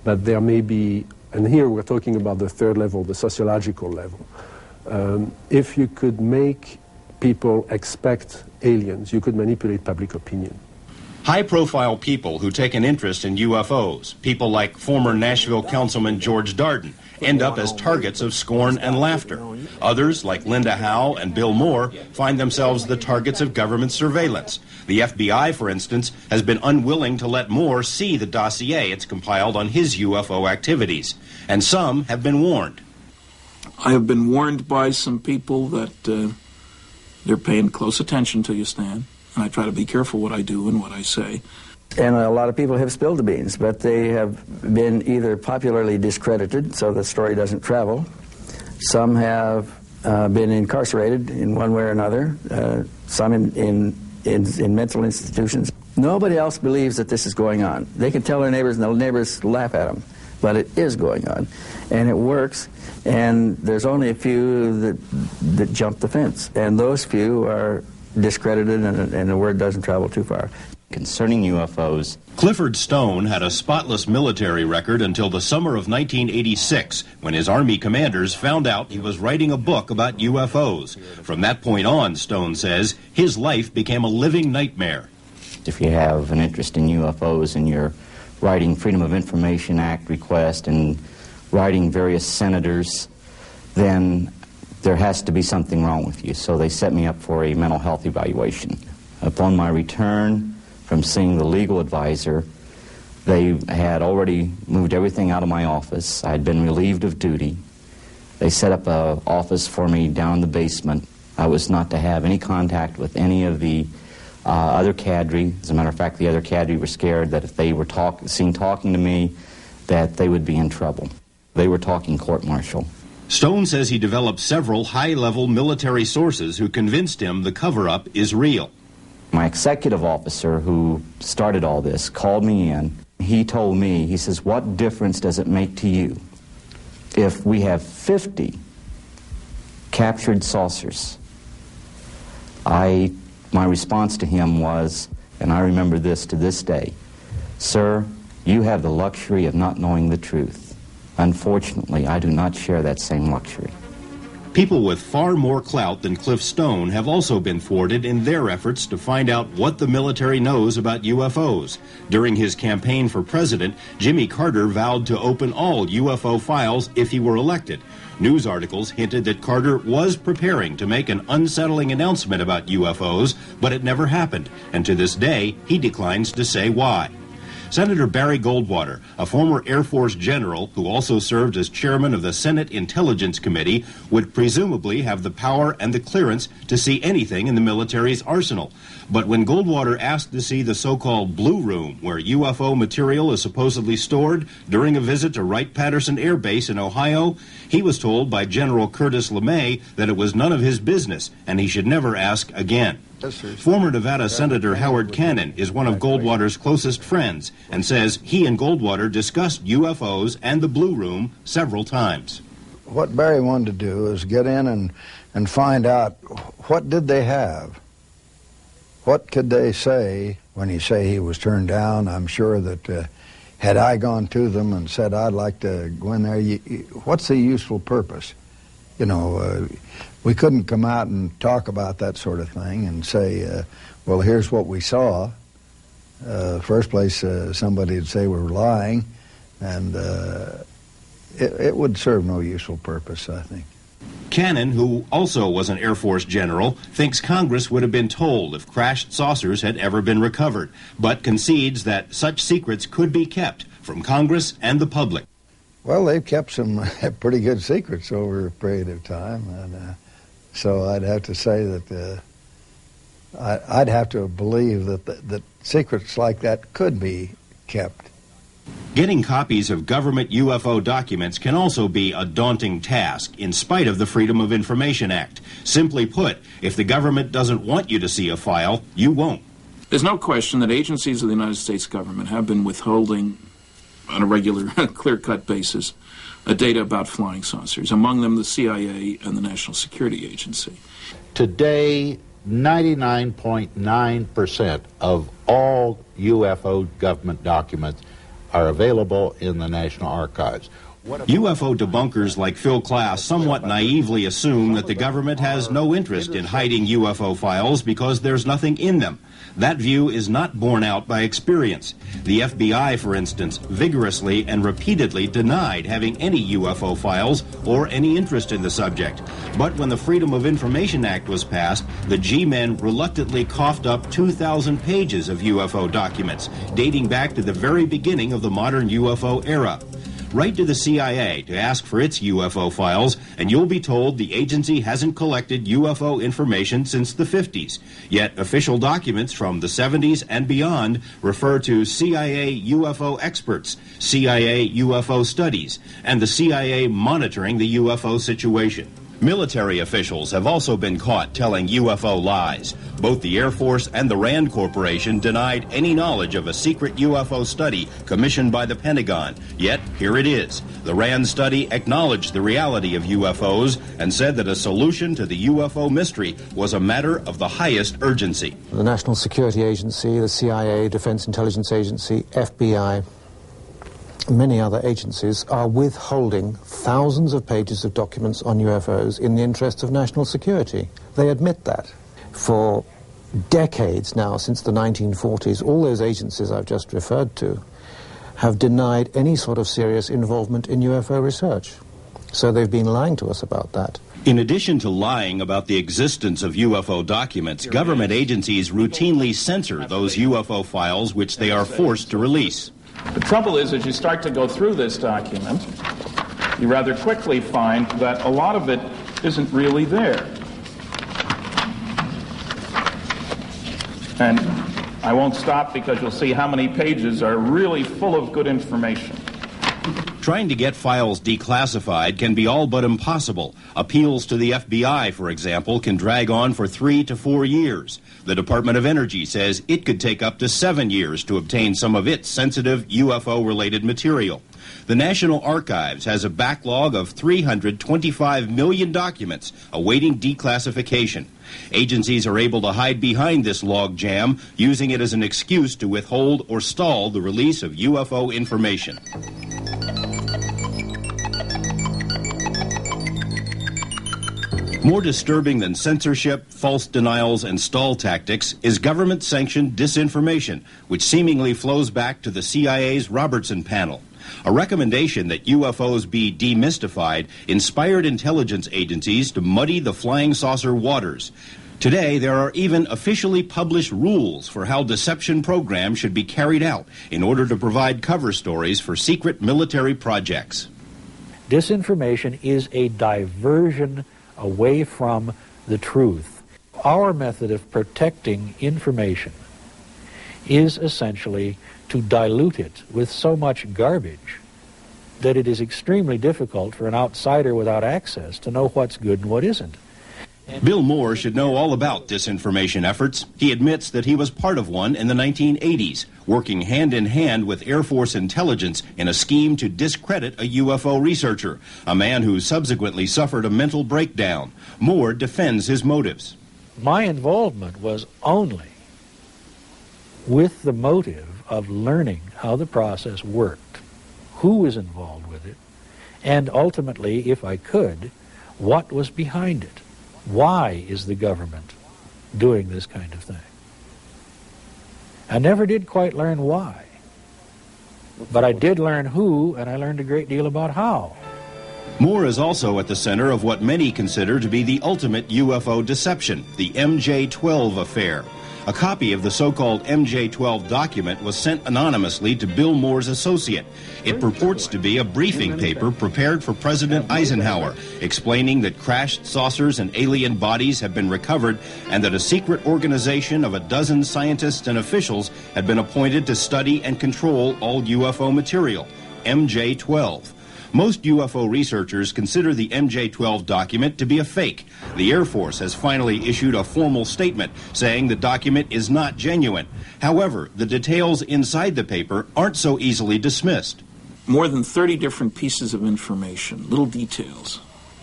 But there may be, and here we're talking about the third level, the sociological level. If you could make people expect aliens, you could manipulate public opinion. High-profile people who take an interest in UFOs, people like former Nashville Councilman George Darden, end up as targets of scorn and laughter. Others, like Linda Howe and Bill Moore, find themselves the targets of government surveillance. The FBI, for instance, has been unwilling to let Moore see the dossier it's compiled on his UFO activities. And some have been warned. I have been warned by some people that they're paying close attention to you, Stan. And I try to be careful what I do and what I say. And a lot of people have spilled the beans, but they have been either popularly discredited, so the story doesn't travel. Some have been incarcerated in one way or another, some in mental institutions. Nobody else believes that this is going on. They can tell their neighbors, and the neighbors laugh at them. But it is going on, and it works, and there's only a few that jump the fence, and those few are discredited, and the word doesn't travel too far. Concerning UFOs, Clifford Stone had a spotless military record until the summer of 1986, when his Army commanders found out he was writing a book about UFOs. From that point on, Stone says, his life became a living nightmare. If you have an interest in UFOs and you're writing Freedom of Information Act request and writing various senators, then there has to be something wrong with you. So they set me up for a mental health evaluation. Upon my return from seeing the legal advisor, they had already moved everything out of my office. I had been relieved of duty. They set up an office for me down in the basement. I was not to have any contact with any of the other cadre. As a matter of fact, the other cadre were scared that if they were seen talking to me, that they would be in trouble. They were talking court-martial. Stone says he developed several high-level military sources who convinced him the cover-up is real. My executive officer who started all this called me in. He told me, he says, what difference does it make to you if we have 50 captured saucers? My response to him was, and I remember this to this day, sir, you have the luxury of not knowing the truth. Unfortunately, I do not share that same luxury. People with far more clout than Cliff Stone have also been thwarted in their efforts to find out what the military knows about UFOs. During his campaign for president, Jimmy Carter vowed to open all UFO files if he were elected. News articles hinted that Carter was preparing to make an unsettling announcement about UFOs, but it never happened, and to this day, he declines to say why. Senator Barry Goldwater, a former Air Force general who also served as chairman of the Senate Intelligence Committee, would presumably have the power and the clearance to see anything in the military's arsenal. But when Goldwater asked to see the so-called Blue Room, where UFO material is supposedly stored, during a visit to Wright-Patterson Air Base in Ohio, he was told by General Curtis LeMay that it was none of his business and he should never ask again. Former Nevada Senator Howard Cannon is one of Goldwater's closest friends and says he and Goldwater discussed UFOs and the Blue Room several times. What Barry wanted to do is get in and find out what did they have. What could they say when you say he was turned down? I'm sure that had I gone to them and said I'd like to go in there, what's the useful purpose? You know, we couldn't come out and talk about that sort of thing and say, well, here's what we saw. First place, somebody would say we're lying, and it would serve no useful purpose, I think. Cannon, who also was an Air Force general, thinks Congress would have been told if crashed saucers had ever been recovered, but concedes that such secrets could be kept from Congress and the public. Well, they've kept some pretty good secrets over a period of time, and so I'd have to say that I'd have to believe that secrets like that could be kept. Getting copies of government UFO documents can also be a daunting task, in spite of the Freedom of Information Act. Simply put, if the government doesn't want you to see a file, you won't. There's no question that agencies of the United States government have been withholding, on a regular, clear-cut basis, data about flying saucers, among them the CIA and the National Security Agency. Today, 99.9% of all UFO government documents are available in the National Archives. UFO debunkers like Phil Klass somewhat naively assume that the government has no interest in hiding UFO files because there's nothing in them. That view is not borne out by experience. The FBI, for instance, vigorously and repeatedly denied having any UFO files or any interest in the subject. But when the Freedom of Information Act was passed, the G-men reluctantly coughed up 2,000 pages of UFO documents, dating back to the very beginning of the modern UFO era. Write to the CIA to ask for its UFO files, and you'll be told the agency hasn't collected UFO information since the 50s. Yet official documents from the 70s and beyond refer to CIA UFO experts, CIA UFO studies, and the CIA monitoring the UFO situation. Military officials have also been caught telling UFO lies. Both the Air Force and the RAND Corporation denied any knowledge of a secret UFO study commissioned by the Pentagon. Yet, here it is. The RAND study acknowledged the reality of UFOs and said that a solution to the UFO mystery was a matter of the highest urgency. The National Security Agency, the CIA, Defense Intelligence Agency, FBI, many other agencies are withholding thousands of pages of documents on UFOs in the interest of national security. They admit that. For decades now, since the 1940s, all those agencies I've just referred to have denied any sort of serious involvement in UFO research. So they've been lying to us about that. In addition to lying about the existence of UFO documents, government agencies routinely censor those UFO files which they are forced to release. The trouble is, as you start to go through this document, you rather quickly find that a lot of it isn't really there. And I won't stop because you'll see how many pages are really full of good information. Trying to get files declassified can be all but impossible. Appeals to the FBI, for example, can drag on for 3 to 4 years. The Department of Energy says it could take up to 7 years to obtain some of its sensitive UFO-related material. The National Archives has a backlog of 325 million documents awaiting declassification. Agencies are able to hide behind this log jam, using it as an excuse to withhold or stall the release of UFO information. More disturbing than censorship, false denials, and stall tactics is government-sanctioned disinformation, which seemingly flows back to the CIA's Robertson panel. A recommendation that UFOs be demystified inspired intelligence agencies to muddy the flying saucer waters. Today, there are even officially published rules for how deception programs should be carried out in order to provide cover stories for secret military projects. Disinformation is a diversion away from the truth. Our method of protecting information is essentially to dilute it with so much garbage that it is extremely difficult for an outsider without access to know what's good and what isn't. Bill Moore should know all about disinformation efforts. He admits that he was part of one in the 1980s, working hand in hand with Air Force intelligence in a scheme to discredit a UFO researcher, a man who subsequently suffered a mental breakdown. Moore defends his motives. My involvement was only with the motive of learning how the process worked, who was involved with it, and ultimately, if I could, what was behind it. Why is the government doing this kind of thing? I never did quite learn why, but I did learn who, and I learned a great deal about how. Moore is also at the center of what many consider to be the ultimate UFO deception, the MJ-12 affair. A copy of the so-called MJ-12 document was sent anonymously to Bill Moore's associate. It purports to be a briefing paper prepared for President Eisenhower, explaining that crashed saucers and alien bodies have been recovered and that a secret organization of a dozen scientists and officials had been appointed to study and control all UFO material. MJ-12. Most UFO researchers consider the MJ-12 document to be a fake. The Air Force has finally issued a formal statement saying the document is not genuine. However, the details inside the paper aren't so easily dismissed. More than 30 different pieces of information, little details,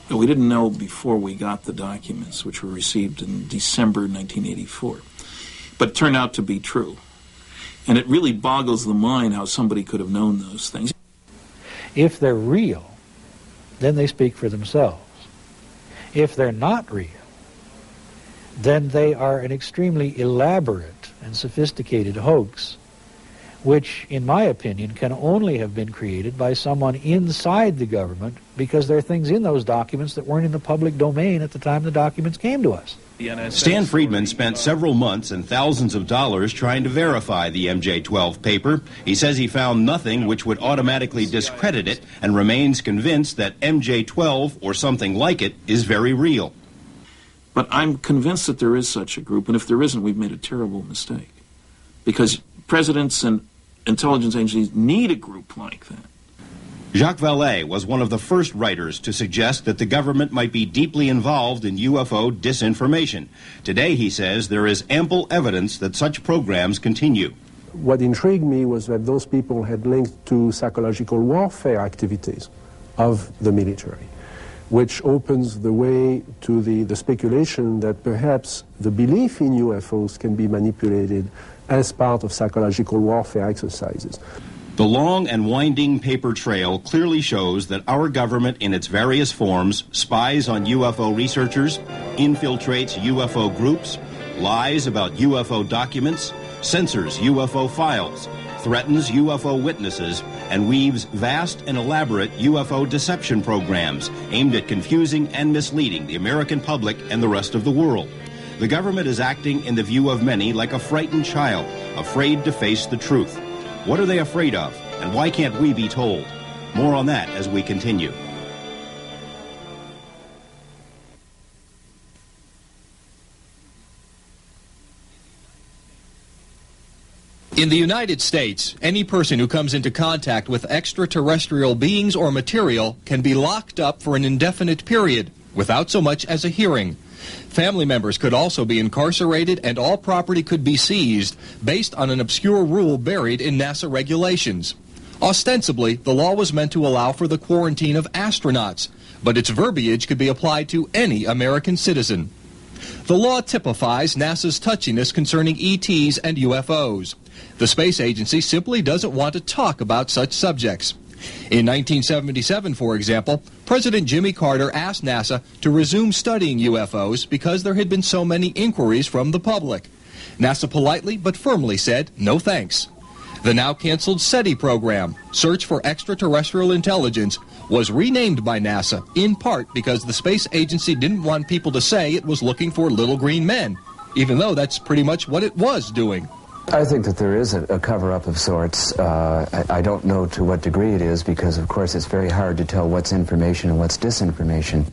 that we didn't know before we got the documents, which were received in December 1984, but turned out to be true. And it really boggles the mind how somebody could have known those things. If they're real, then they speak for themselves. If they're not real, then they are an extremely elaborate and sophisticated hoax, which, in my opinion, can only have been created by someone inside the government, because there are things in those documents that weren't in the public domain at the time the documents came to us. Stan Friedman spent several months and thousands of dollars trying to verify the MJ-12 paper. He says he found nothing which would automatically discredit it and remains convinced that MJ-12, or something like it, is very real. But I'm convinced that there is such a group, and if there isn't, we've made a terrible mistake. Because presidents and intelligence agencies need a group like that. Jacques Vallée was one of the first writers to suggest that the government might be deeply involved in UFO disinformation. Today, he says, there is ample evidence that such programs continue. What intrigued me was that those people had linked to psychological warfare activities of the military, which opens the way to the speculation that perhaps the belief in UFOs can be manipulated as part of psychological warfare exercises. The long and winding paper trail clearly shows that our government in its various forms spies on UFO researchers, infiltrates UFO groups, lies about UFO documents, censors UFO files, threatens UFO witnesses, and weaves vast and elaborate UFO deception programs aimed at confusing and misleading the American public and the rest of the world. The government is acting in the view of many like a frightened child, afraid to face the truth. What are they afraid of, and why can't we be told? More on that as we continue. In the United States, any person who comes into contact with extraterrestrial beings or material can be locked up for an indefinite period without so much as a hearing. Family members could also be incarcerated, and all property could be seized based on an obscure rule buried in NASA regulations. Ostensibly, the law was meant to allow for the quarantine of astronauts, but its verbiage could be applied to any American citizen. The law typifies NASA's touchiness concerning ETs and UFOs. The space agency simply doesn't want to talk about such subjects. In 1977, for example, President Jimmy Carter asked NASA to resume studying UFOs because there had been so many inquiries from the public. NASA politely but firmly said, no thanks. The now canceled SETI program, Search for Extraterrestrial Intelligence, was renamed by NASA, in part because the space agency didn't want people to say it was looking for little green men, even though that's pretty much what it was doing. I think that there is a cover-up of sorts. I don't know to what degree it is because, of course, it's very hard to tell what's information and what's disinformation.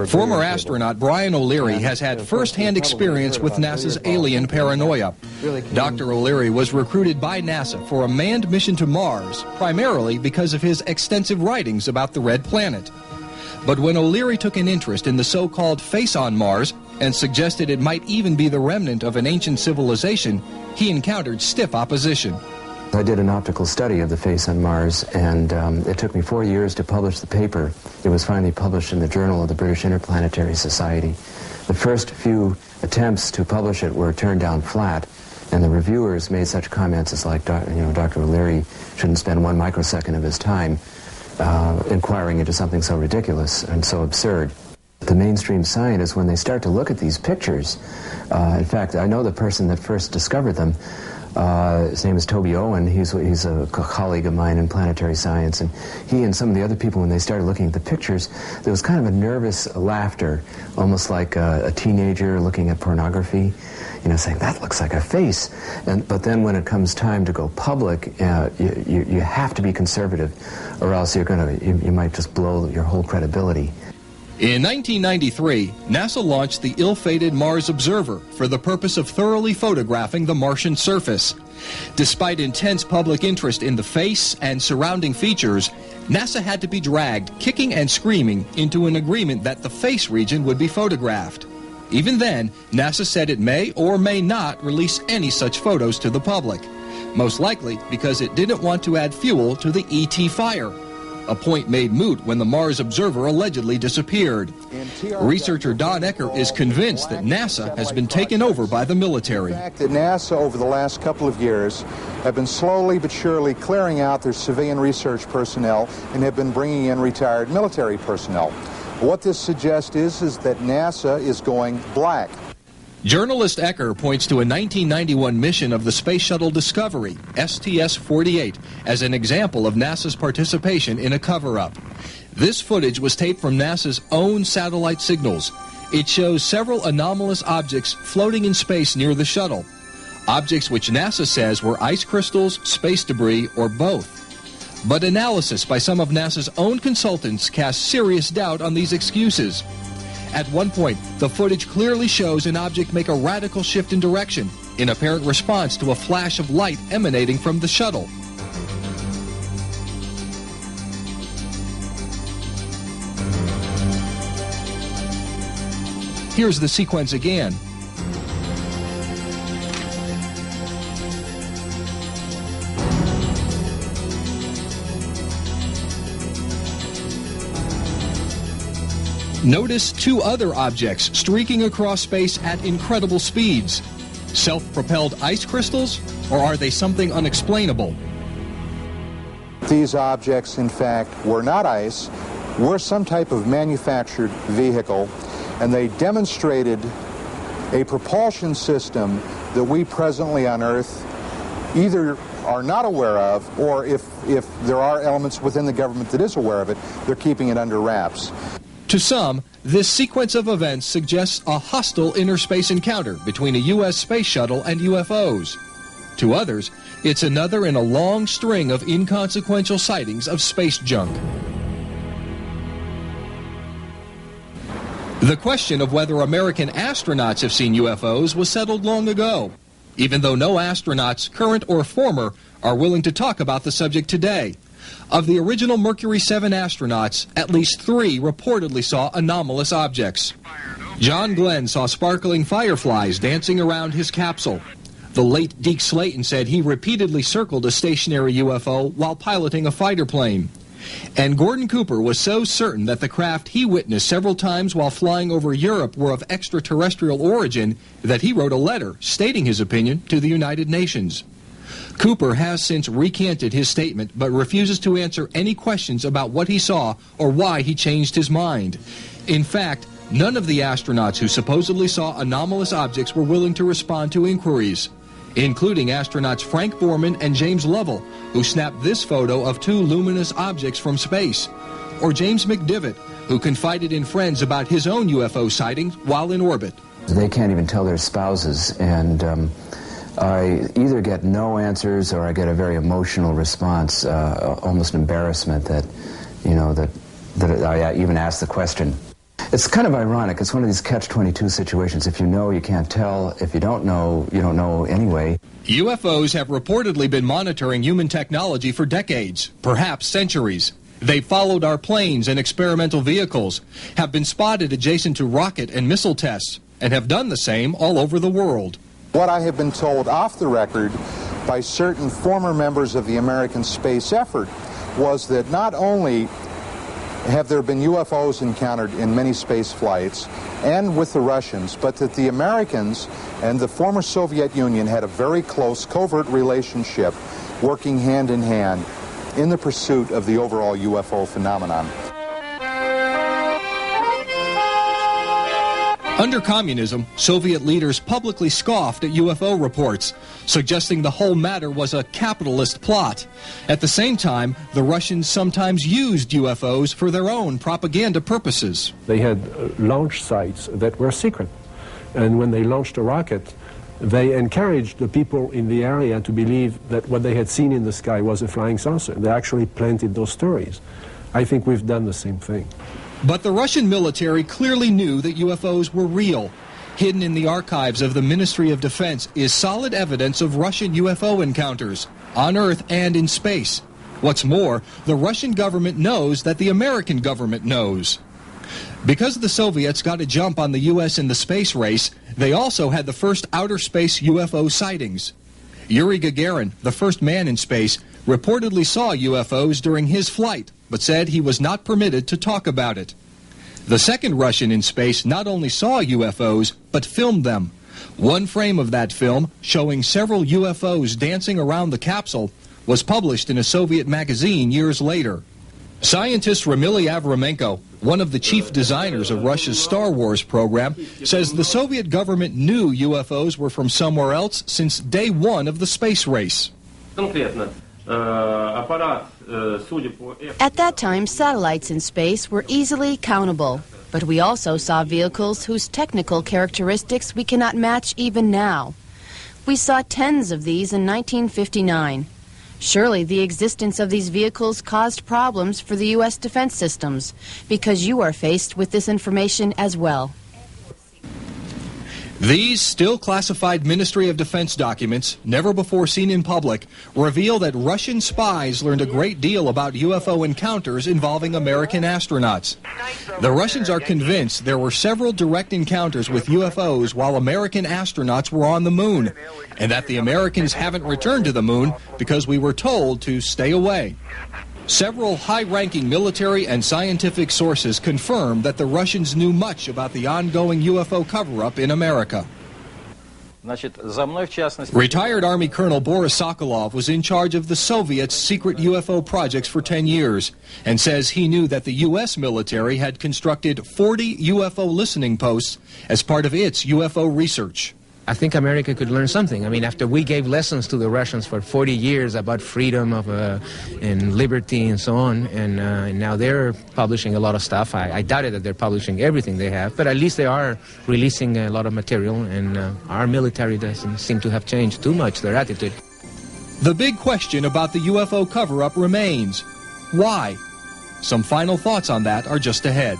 Former astronaut Brian O'Leary has had first-hand experience with NASA's alien paranoia. Dr. O'Leary was recruited by NASA for a manned mission to Mars, primarily because of his extensive writings about the Red Planet. But when O'Leary took an interest in the so-called face on Mars and suggested it might even be the remnant of an ancient civilization, he encountered stiff opposition. I did an optical study of the face on Mars, and it took me 4 years to publish the paper. It was finally published in the Journal of the British Interplanetary Society. The first few attempts to publish it were turned down flat, and the reviewers made such comments as like, Dr. O'Leary shouldn't spend 1 microsecond of his time inquiring into something so ridiculous and so absurd. The mainstream scientists, when they start to look at these pictures, in fact, I know the person that first discovered them. His name is Toby Owen. He's a colleague of mine in planetary science, and he and some of the other people, when they started looking at the pictures, there was kind of a nervous laughter, almost like a teenager looking at pornography, saying, that looks like a face. But then when it comes time to go public, you have to be conservative, or else you might just blow your whole credibility. In 1993, NASA launched the ill-fated Mars Observer for the purpose of thoroughly photographing the Martian surface. Despite intense public interest in the face and surrounding features, NASA had to be dragged, kicking and screaming, into an agreement that the face region would be photographed. Even then, NASA said it may or may not release any such photos to the public, most likely because it didn't want to add fuel to the ET fire. A point made moot when the Mars Observer allegedly disappeared. Researcher Don Ecker is convinced that NASA has been taken over by the military. The fact that NASA over the last couple of years have been slowly but surely clearing out their civilian research personnel and have been bringing in retired military personnel. What this suggests is that NASA is going black. Journalist Ecker points to a 1991 mission of the Space Shuttle Discovery, STS-48, as an example of NASA's participation in a cover-up. This footage was taped from NASA's own satellite signals. It shows several anomalous objects floating in space near the shuttle, objects which NASA says were ice crystals, space debris, or both. But analysis by some of NASA's own consultants casts serious doubt on these excuses. At one point, the footage clearly shows an object make a radical shift in direction, in apparent response to a flash of light emanating from the shuttle. Here's the sequence again. Notice two other objects streaking across space at incredible speeds. Self-propelled ice crystals, or are they something unexplainable? These objects, in fact, were not ice, were some type of manufactured vehicle, and they demonstrated a propulsion system that we presently on Earth either are not aware of, or if there are elements within the government that is aware of it, they're keeping it under wraps. To some, this sequence of events suggests a hostile interspace encounter between a U.S. space shuttle and UFOs. To others, it's another in a long string of inconsequential sightings of space junk. The question of whether American astronauts have seen UFOs was settled long ago, even though no astronauts, current or former, are willing to talk about the subject today. Of the original Mercury 7 astronauts, at least 3 reportedly saw anomalous objects. John Glenn saw sparkling fireflies dancing around his capsule. The late Deke Slayton said he repeatedly circled a stationary UFO while piloting a fighter plane. And Gordon Cooper was so certain that the craft he witnessed several times while flying over Europe were of extraterrestrial origin that he wrote a letter stating his opinion to the United Nations. Cooper has since recanted his statement but refuses to answer any questions about what he saw or why he changed his mind. In fact, none of the astronauts who supposedly saw anomalous objects were willing to respond to inquiries, including astronauts Frank Borman and James Lovell, who snapped this photo of 2 luminous objects from space. or James McDivitt, who confided in friends about his own UFO sightings while in orbit. They can't even tell their spouses, and I either get no answers or I get a very emotional response, almost embarrassment that, you know, that I even ask the question. It's kind of ironic. It's one of these catch-22 situations. If you know, you can't tell. If you don't know, you don't know anyway. UFOs have reportedly been monitoring human technology for decades, perhaps centuries. They've followed our planes and experimental vehicles, have been spotted adjacent to rocket and missile tests, and have done the same all over the world. What I have been told off the record by certain former members of the American space effort was that not only have there been UFOs encountered in many space flights and with the Russians, but that the Americans and the former Soviet Union had a very close covert relationship, working hand in hand in the pursuit of the overall UFO phenomenon. Under communism, Soviet leaders publicly scoffed at UFO reports, suggesting the whole matter was a capitalist plot. At the same time, the Russians sometimes used UFOs for their own propaganda purposes. They had launch sites that were secret, and when they launched a rocket, they encouraged the people in the area to believe that what they had seen in the sky was a flying saucer. They actually planted those stories. I think we've done the same thing. But the Russian military clearly knew that UFOs were real. Hidden in the archives of the Ministry of Defense is solid evidence of Russian UFO encounters, on Earth and in space. What's more, the Russian government knows that the American government knows. Because the Soviets got a jump on the U.S. in the space race, they also had the first outer space UFO sightings. Yuri Gagarin, the first man in space, reportedly saw UFOs during his flight, but said he was not permitted to talk about it. The second Russian in space not only saw UFOs, but filmed them. One frame of that film, showing several UFOs dancing around the capsule, was published in a Soviet magazine years later. Scientist Ramily Avramenko, one of the chief designers of Russia's Star Wars program, says the Soviet government knew UFOs were from somewhere else since day one of the space race. At that time, satellites in space were easily countable, but we also saw vehicles whose technical characteristics we cannot match even now. We saw tens of these in 1959. Surely the existence of these vehicles caused problems for the U.S. defense systems, because you are faced with this information as well. These still classified Ministry of Defense documents, never before seen in public, reveal that Russian spies learned a great deal about UFO encounters involving American astronauts. The Russians are convinced there were several direct encounters with UFOs while American astronauts were on the moon, and that the Americans haven't returned to the moon because we were told to stay away. Several high-ranking military and scientific sources confirm that the Russians knew much about the ongoing UFO cover-up in America. Retired Army Colonel Boris Sokolov was in charge of the Soviets' secret UFO projects for 10 years and says he knew that the U.S. military had constructed 40 UFO listening posts as part of its UFO research. I think America could learn something. I mean, after we gave lessons to the Russians for 40 years about freedom and liberty and so on, and now they're publishing a lot of stuff. I doubted that they're publishing everything they have, but at least they are releasing a lot of material, and our military doesn't seem to have changed too much their attitude. The big question about the UFO cover-up remains. Why? Some final thoughts on that are just ahead.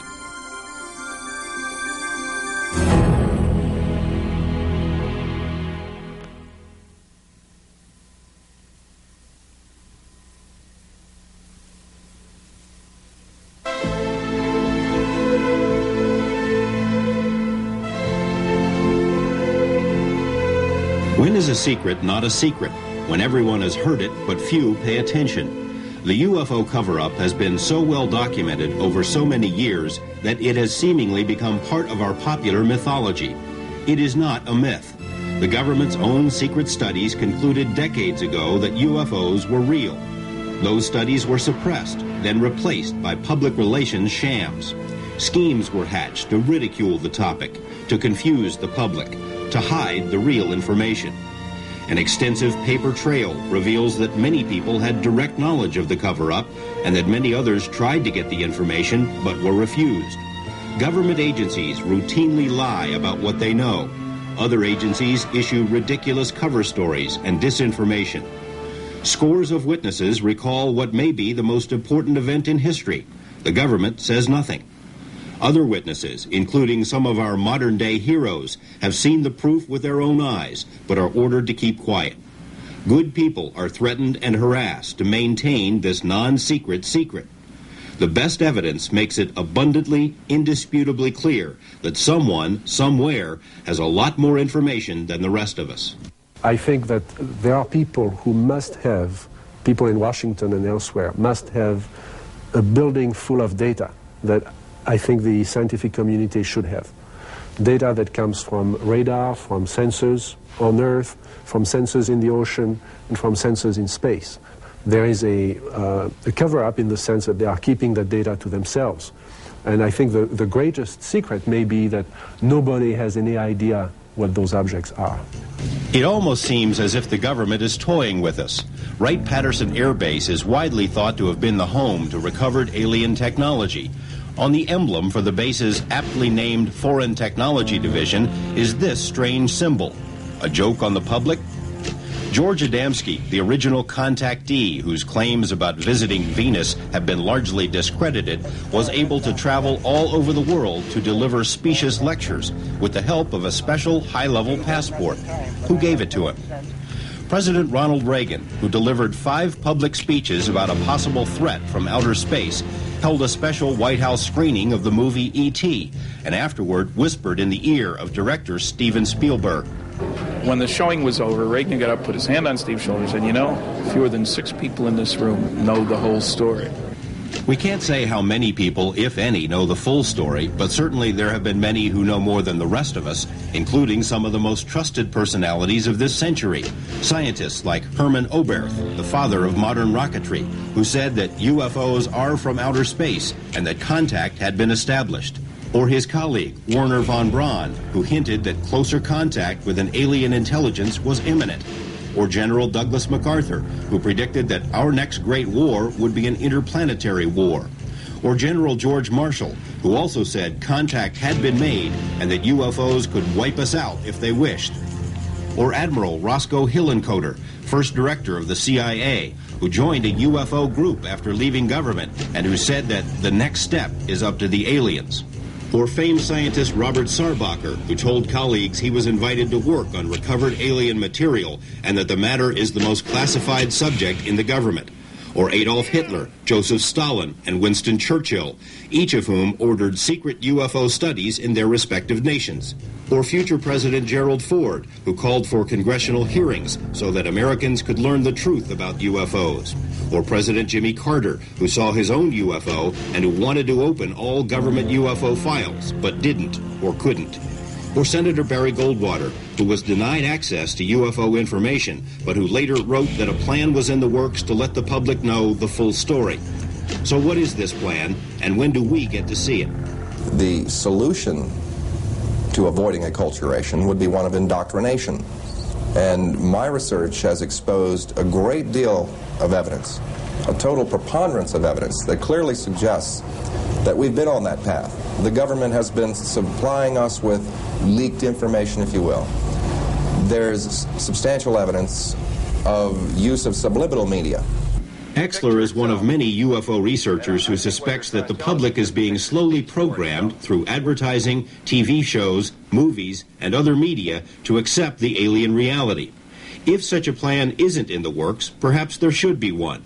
When is a secret not a secret? When everyone has heard it, but few pay attention. The UFO cover-up has been so well documented over so many years that it has seemingly become part of our popular mythology. It is not a myth. The government's own secret studies concluded decades ago that UFOs were real. Those studies were suppressed, then replaced by public relations shams. Schemes were hatched to ridicule the topic, to confuse the public, to hide the real information. An extensive paper trail reveals that many people had direct knowledge of the cover-up and that many others tried to get the information but were refused. Government agencies routinely lie about what they know. Other agencies issue ridiculous cover stories and disinformation. Scores of witnesses recall what may be the most important event in history. The government says nothing. Other witnesses, including some of our modern-day heroes, have seen the proof with their own eyes, but are ordered to keep quiet. Good people are threatened and harassed to maintain this non-secret secret. The best evidence makes it abundantly, indisputably clear that someone, somewhere, has a lot more information than the rest of us. I think that there are people who must have, people in Washington and elsewhere, must have a building full of data that I think the scientific community should have. Data that comes from radar, from sensors on Earth, from sensors in the ocean, and from sensors in space. There is a cover-up in the sense that they are keeping that data to themselves. And I think the greatest secret may be that nobody has any idea what those objects are. It almost seems as if the government is toying with us. Wright-Patterson Air Base is widely thought to have been the home to recovered alien technology. On the emblem for the base's aptly named Foreign Technology Division is this strange symbol. A joke on the public? George Adamski, the original contactee whose claims about visiting Venus have been largely discredited, was able to travel all over the world to deliver specious lectures with the help of a special high-level passport. Who gave it to him? President Ronald Reagan, who delivered 5 public speeches about a possible threat from outer space, held a special White House screening of the movie E.T. and afterward whispered in the ear of director Steven Spielberg. When the showing was over, Reagan got up, put his hand on Steve's shoulder, and said, "You know, fewer than 6 people in this room know the whole story." We can't say how many people, if any, know the full story, but certainly there have been many who know more than the rest of us, including some of the most trusted personalities of this century. Scientists like Hermann Oberth, the father of modern rocketry, who said that UFOs are from outer space and that contact had been established. Or his colleague, Werner von Braun, who hinted that closer contact with an alien intelligence was imminent. Or General Douglas MacArthur, who predicted that our next great war would be an interplanetary war. Or General George Marshall, who also said contact had been made and that UFOs could wipe us out if they wished. Or Admiral Roscoe Hillenkoetter, first director of the CIA, who joined a UFO group after leaving government and who said that the next step is up to the aliens. Or famed scientist Robert Sarbacher, who told colleagues he was invited to work on recovered alien material and that the matter is the most classified subject in the government. Or Adolf Hitler, Joseph Stalin, and Winston Churchill, each of whom ordered secret UFO studies in their respective nations. Or future President Gerald Ford, who called for congressional hearings so that Americans could learn the truth about UFOs. Or President Jimmy Carter, who saw his own UFO and who wanted to open all government UFO files, but didn't or couldn't. Or Senator Barry Goldwater, who was denied access to UFO information, but who later wrote that a plan was in the works to let the public know the full story. So what is this plan, and when do we get to see it? The solution to avoiding acculturation would be one of indoctrination. And my research has exposed a great deal of evidence, a total preponderance of evidence that clearly suggests that we've been on that path. The government has been supplying us with leaked information, if you will. There's substantial evidence of use of subliminal media. Exler is one of many UFO researchers who suspects that the public is being slowly programmed through advertising, TV shows, movies, and other media to accept the alien reality. If such a plan isn't in the works, perhaps there should be one.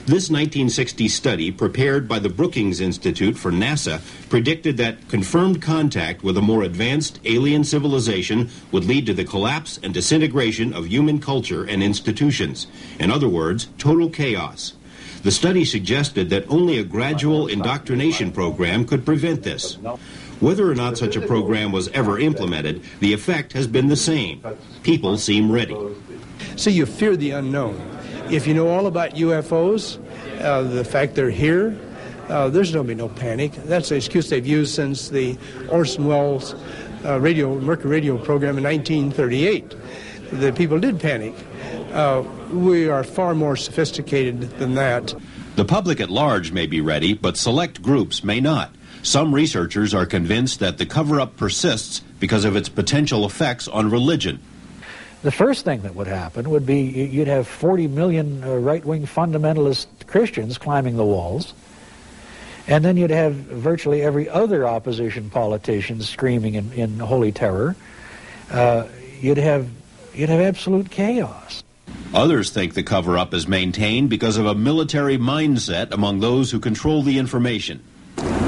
This 1960 study, prepared by the Brookings Institute for NASA, predicted that confirmed contact with a more advanced alien civilization would lead to the collapse and disintegration of human culture and institutions. In other words, total chaos. The study suggested that only a gradual indoctrination program could prevent this. Whether or not such a program was ever implemented, the effect has been the same. People seem ready. So you fear the unknown. If you know all about UFOs, the fact they're here, there's going to be no panic. That's the excuse they've used since the Orson Welles Mercury radio program in 1938. that people did panic. We are far more sophisticated than that. The public at large may be ready, but select groups may not. Some researchers are convinced that the cover-up persists because of its potential effects on religion. The first thing that would happen would be you'd have 40 million right-wing fundamentalist Christians climbing the walls, and then you'd have virtually every other opposition politician screaming in holy terror. You'd have absolute chaos. Others think the cover-up is maintained because of a military mindset among those who control the information.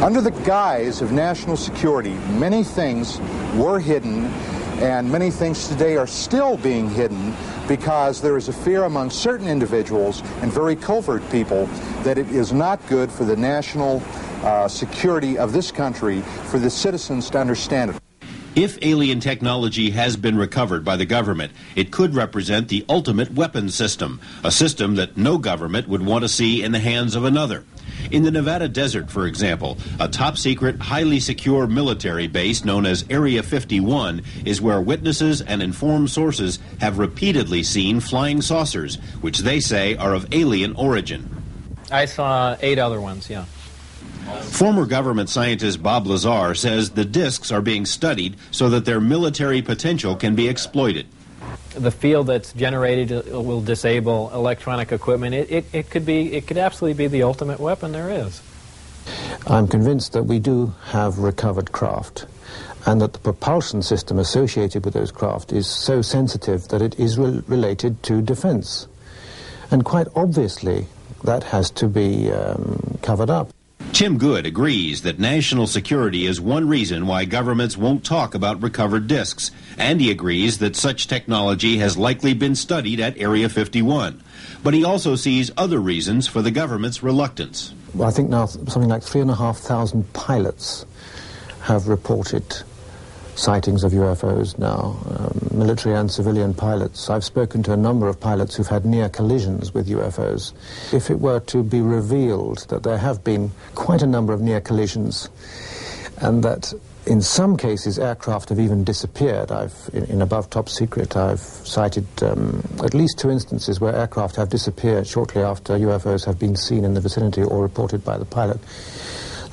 Under the guise of national security, many things were hidden, and many things today are still being hidden because there is a fear among certain individuals and very covert people that it is not good for the national security of this country for the citizens to understand it. If alien technology has been recovered by the government, it could represent the ultimate weapons system, a system that no government would want to see in the hands of another. In the Nevada desert, for example, a top-secret, highly secure military base known as Area 51 is where witnesses and informed sources have repeatedly seen flying saucers, which they say are of alien origin. I saw 8 other ones, yeah. Former government scientist Bob Lazar says the discs are being studied so that their military potential can be exploited. The field that's generated will disable electronic equipment. It could absolutely be the ultimate weapon there is. I'm convinced that we do have recovered craft, and that the propulsion system associated with those craft is so sensitive that it is related to defense. And quite obviously, that has to be covered up. Tim Good agrees that national security is one reason why governments won't talk about recovered discs, and he agrees that such technology has likely been studied at Area 51. But he also sees other reasons for the government's reluctance. I think now something like 3,500 pilots have reported sightings of UFOs now, military and civilian pilots. I've spoken to a number of pilots who've had near collisions with UFOs. If it were to be revealed that there have been quite a number of near collisions, and that in some cases aircraft have even disappeared, in Above Top Secret I've cited at least 2 instances where aircraft have disappeared shortly after UFOs have been seen in the vicinity or reported by the pilot.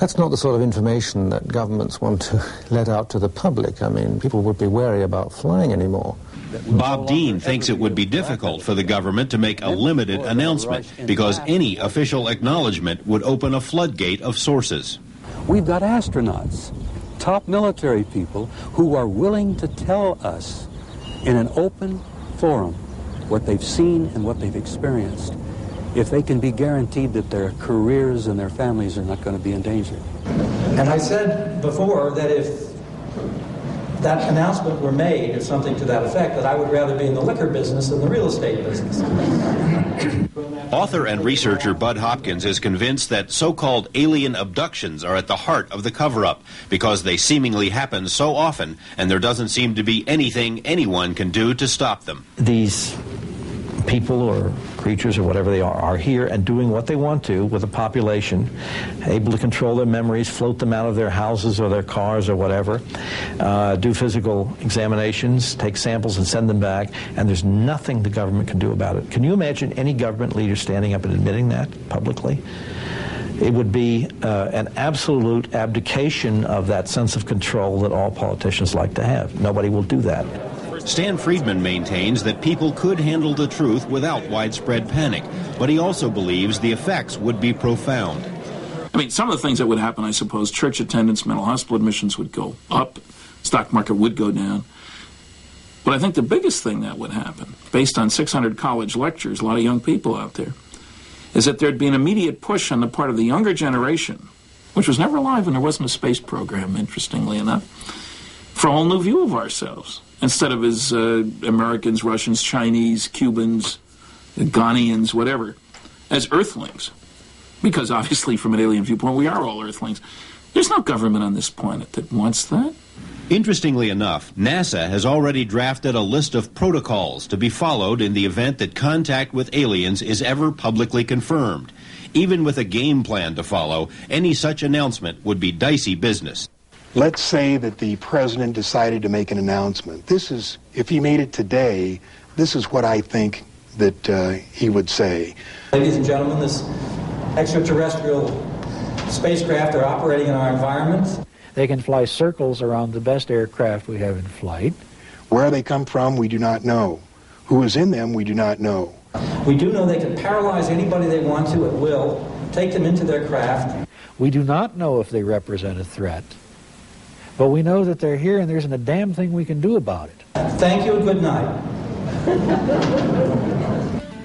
That's not the sort of information that governments want to let out to the public. I mean, people would be wary about flying anymore. Bob Dean thinks it would be difficult for the government to make a limited announcement because any official acknowledgement would open a floodgate of sources. We've got astronauts, top military people, who are willing to tell us in an open forum what they've seen and what they've experienced, if they can be guaranteed that their careers and their families are not going to be in danger. And I said before that if that announcement were made, or something to that effect, that I would rather be in the liquor business than the real estate business. Author and researcher Bud Hopkins is convinced that so-called alien abductions are at the heart of the cover-up because they seemingly happen so often and there doesn't seem to be anything anyone can do to stop them. These people or creatures or whatever they are here and doing what they want to with a population, able to control their memories, float them out of their houses or their cars or whatever, do physical examinations, take samples and send them back, and there's nothing the government can do about it. Can you imagine any government leader standing up and admitting that publicly? It would be an absolute abdication of that sense of control that all politicians like to have. Nobody will do that. Stan Friedman maintains that people could handle the truth without widespread panic, but he also believes the effects would be profound. I mean, some of the things that would happen, I suppose, church attendance, mental hospital admissions would go up, stock market would go down. But I think the biggest thing that would happen, based on 600 college lectures, a lot of young people out there, is that there'd be an immediate push on the part of the younger generation, which was never alive when there wasn't a space program, interestingly enough, for a whole new view of ourselves. Instead of as Americans, Russians, Chinese, Cubans, Ghanaians, whatever, as earthlings. Because obviously from an alien viewpoint, we are all earthlings. There's no government on this planet that wants that. Interestingly enough, NASA has already drafted a list of protocols to be followed in the event that contact with aliens is ever publicly confirmed. Even with a game plan to follow, any such announcement would be dicey business. Let's say that the president decided to make an announcement. This is, if he made it today, this is what I think that he would say. Ladies and gentlemen, this extraterrestrial spacecraft are operating in our environment. They can fly circles around the best aircraft we have in flight. Where they come from, we do not know. Who is in them, we do not know. We do know they can paralyze anybody they want to at will, take them into their craft. We do not know if they represent a threat, but we know that they're here and there isn't a damn thing we can do about it. Thank you and good night.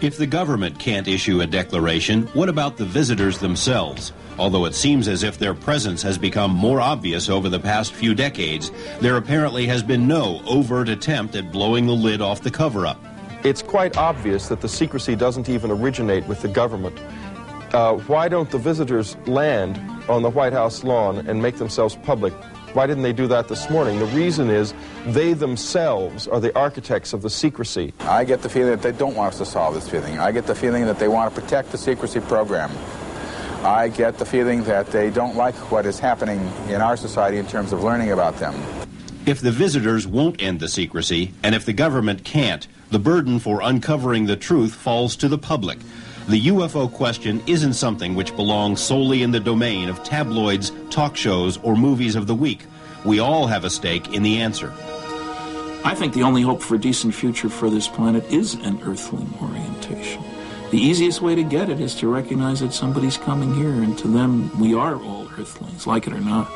If the government can't issue a declaration, what about the visitors themselves? Although it seems as if their presence has become more obvious over the past few decades, there apparently has been no overt attempt at blowing the lid off the cover-up. It's quite obvious that the secrecy doesn't even originate with the government. Why don't the visitors land on the White House lawn and make themselves public? Why didn't they do that this morning? The reason is they themselves are the architects of the secrecy. I get the feeling that they don't want us to solve this feeling. I get the feeling that they want to protect the secrecy program. I get the feeling that they don't like what is happening in our society in terms of learning about them. If the visitors won't end the secrecy, and if the government can't, the burden for uncovering the truth falls to the public. The UFO question isn't something which belongs solely in the domain of tabloids, talk shows, or movies of the week. We all have a stake in the answer. I think the only hope for a decent future for this planet is an earthling orientation. The easiest way to get it is to recognize that somebody's coming here, and to them, we are all earthlings, like it or not.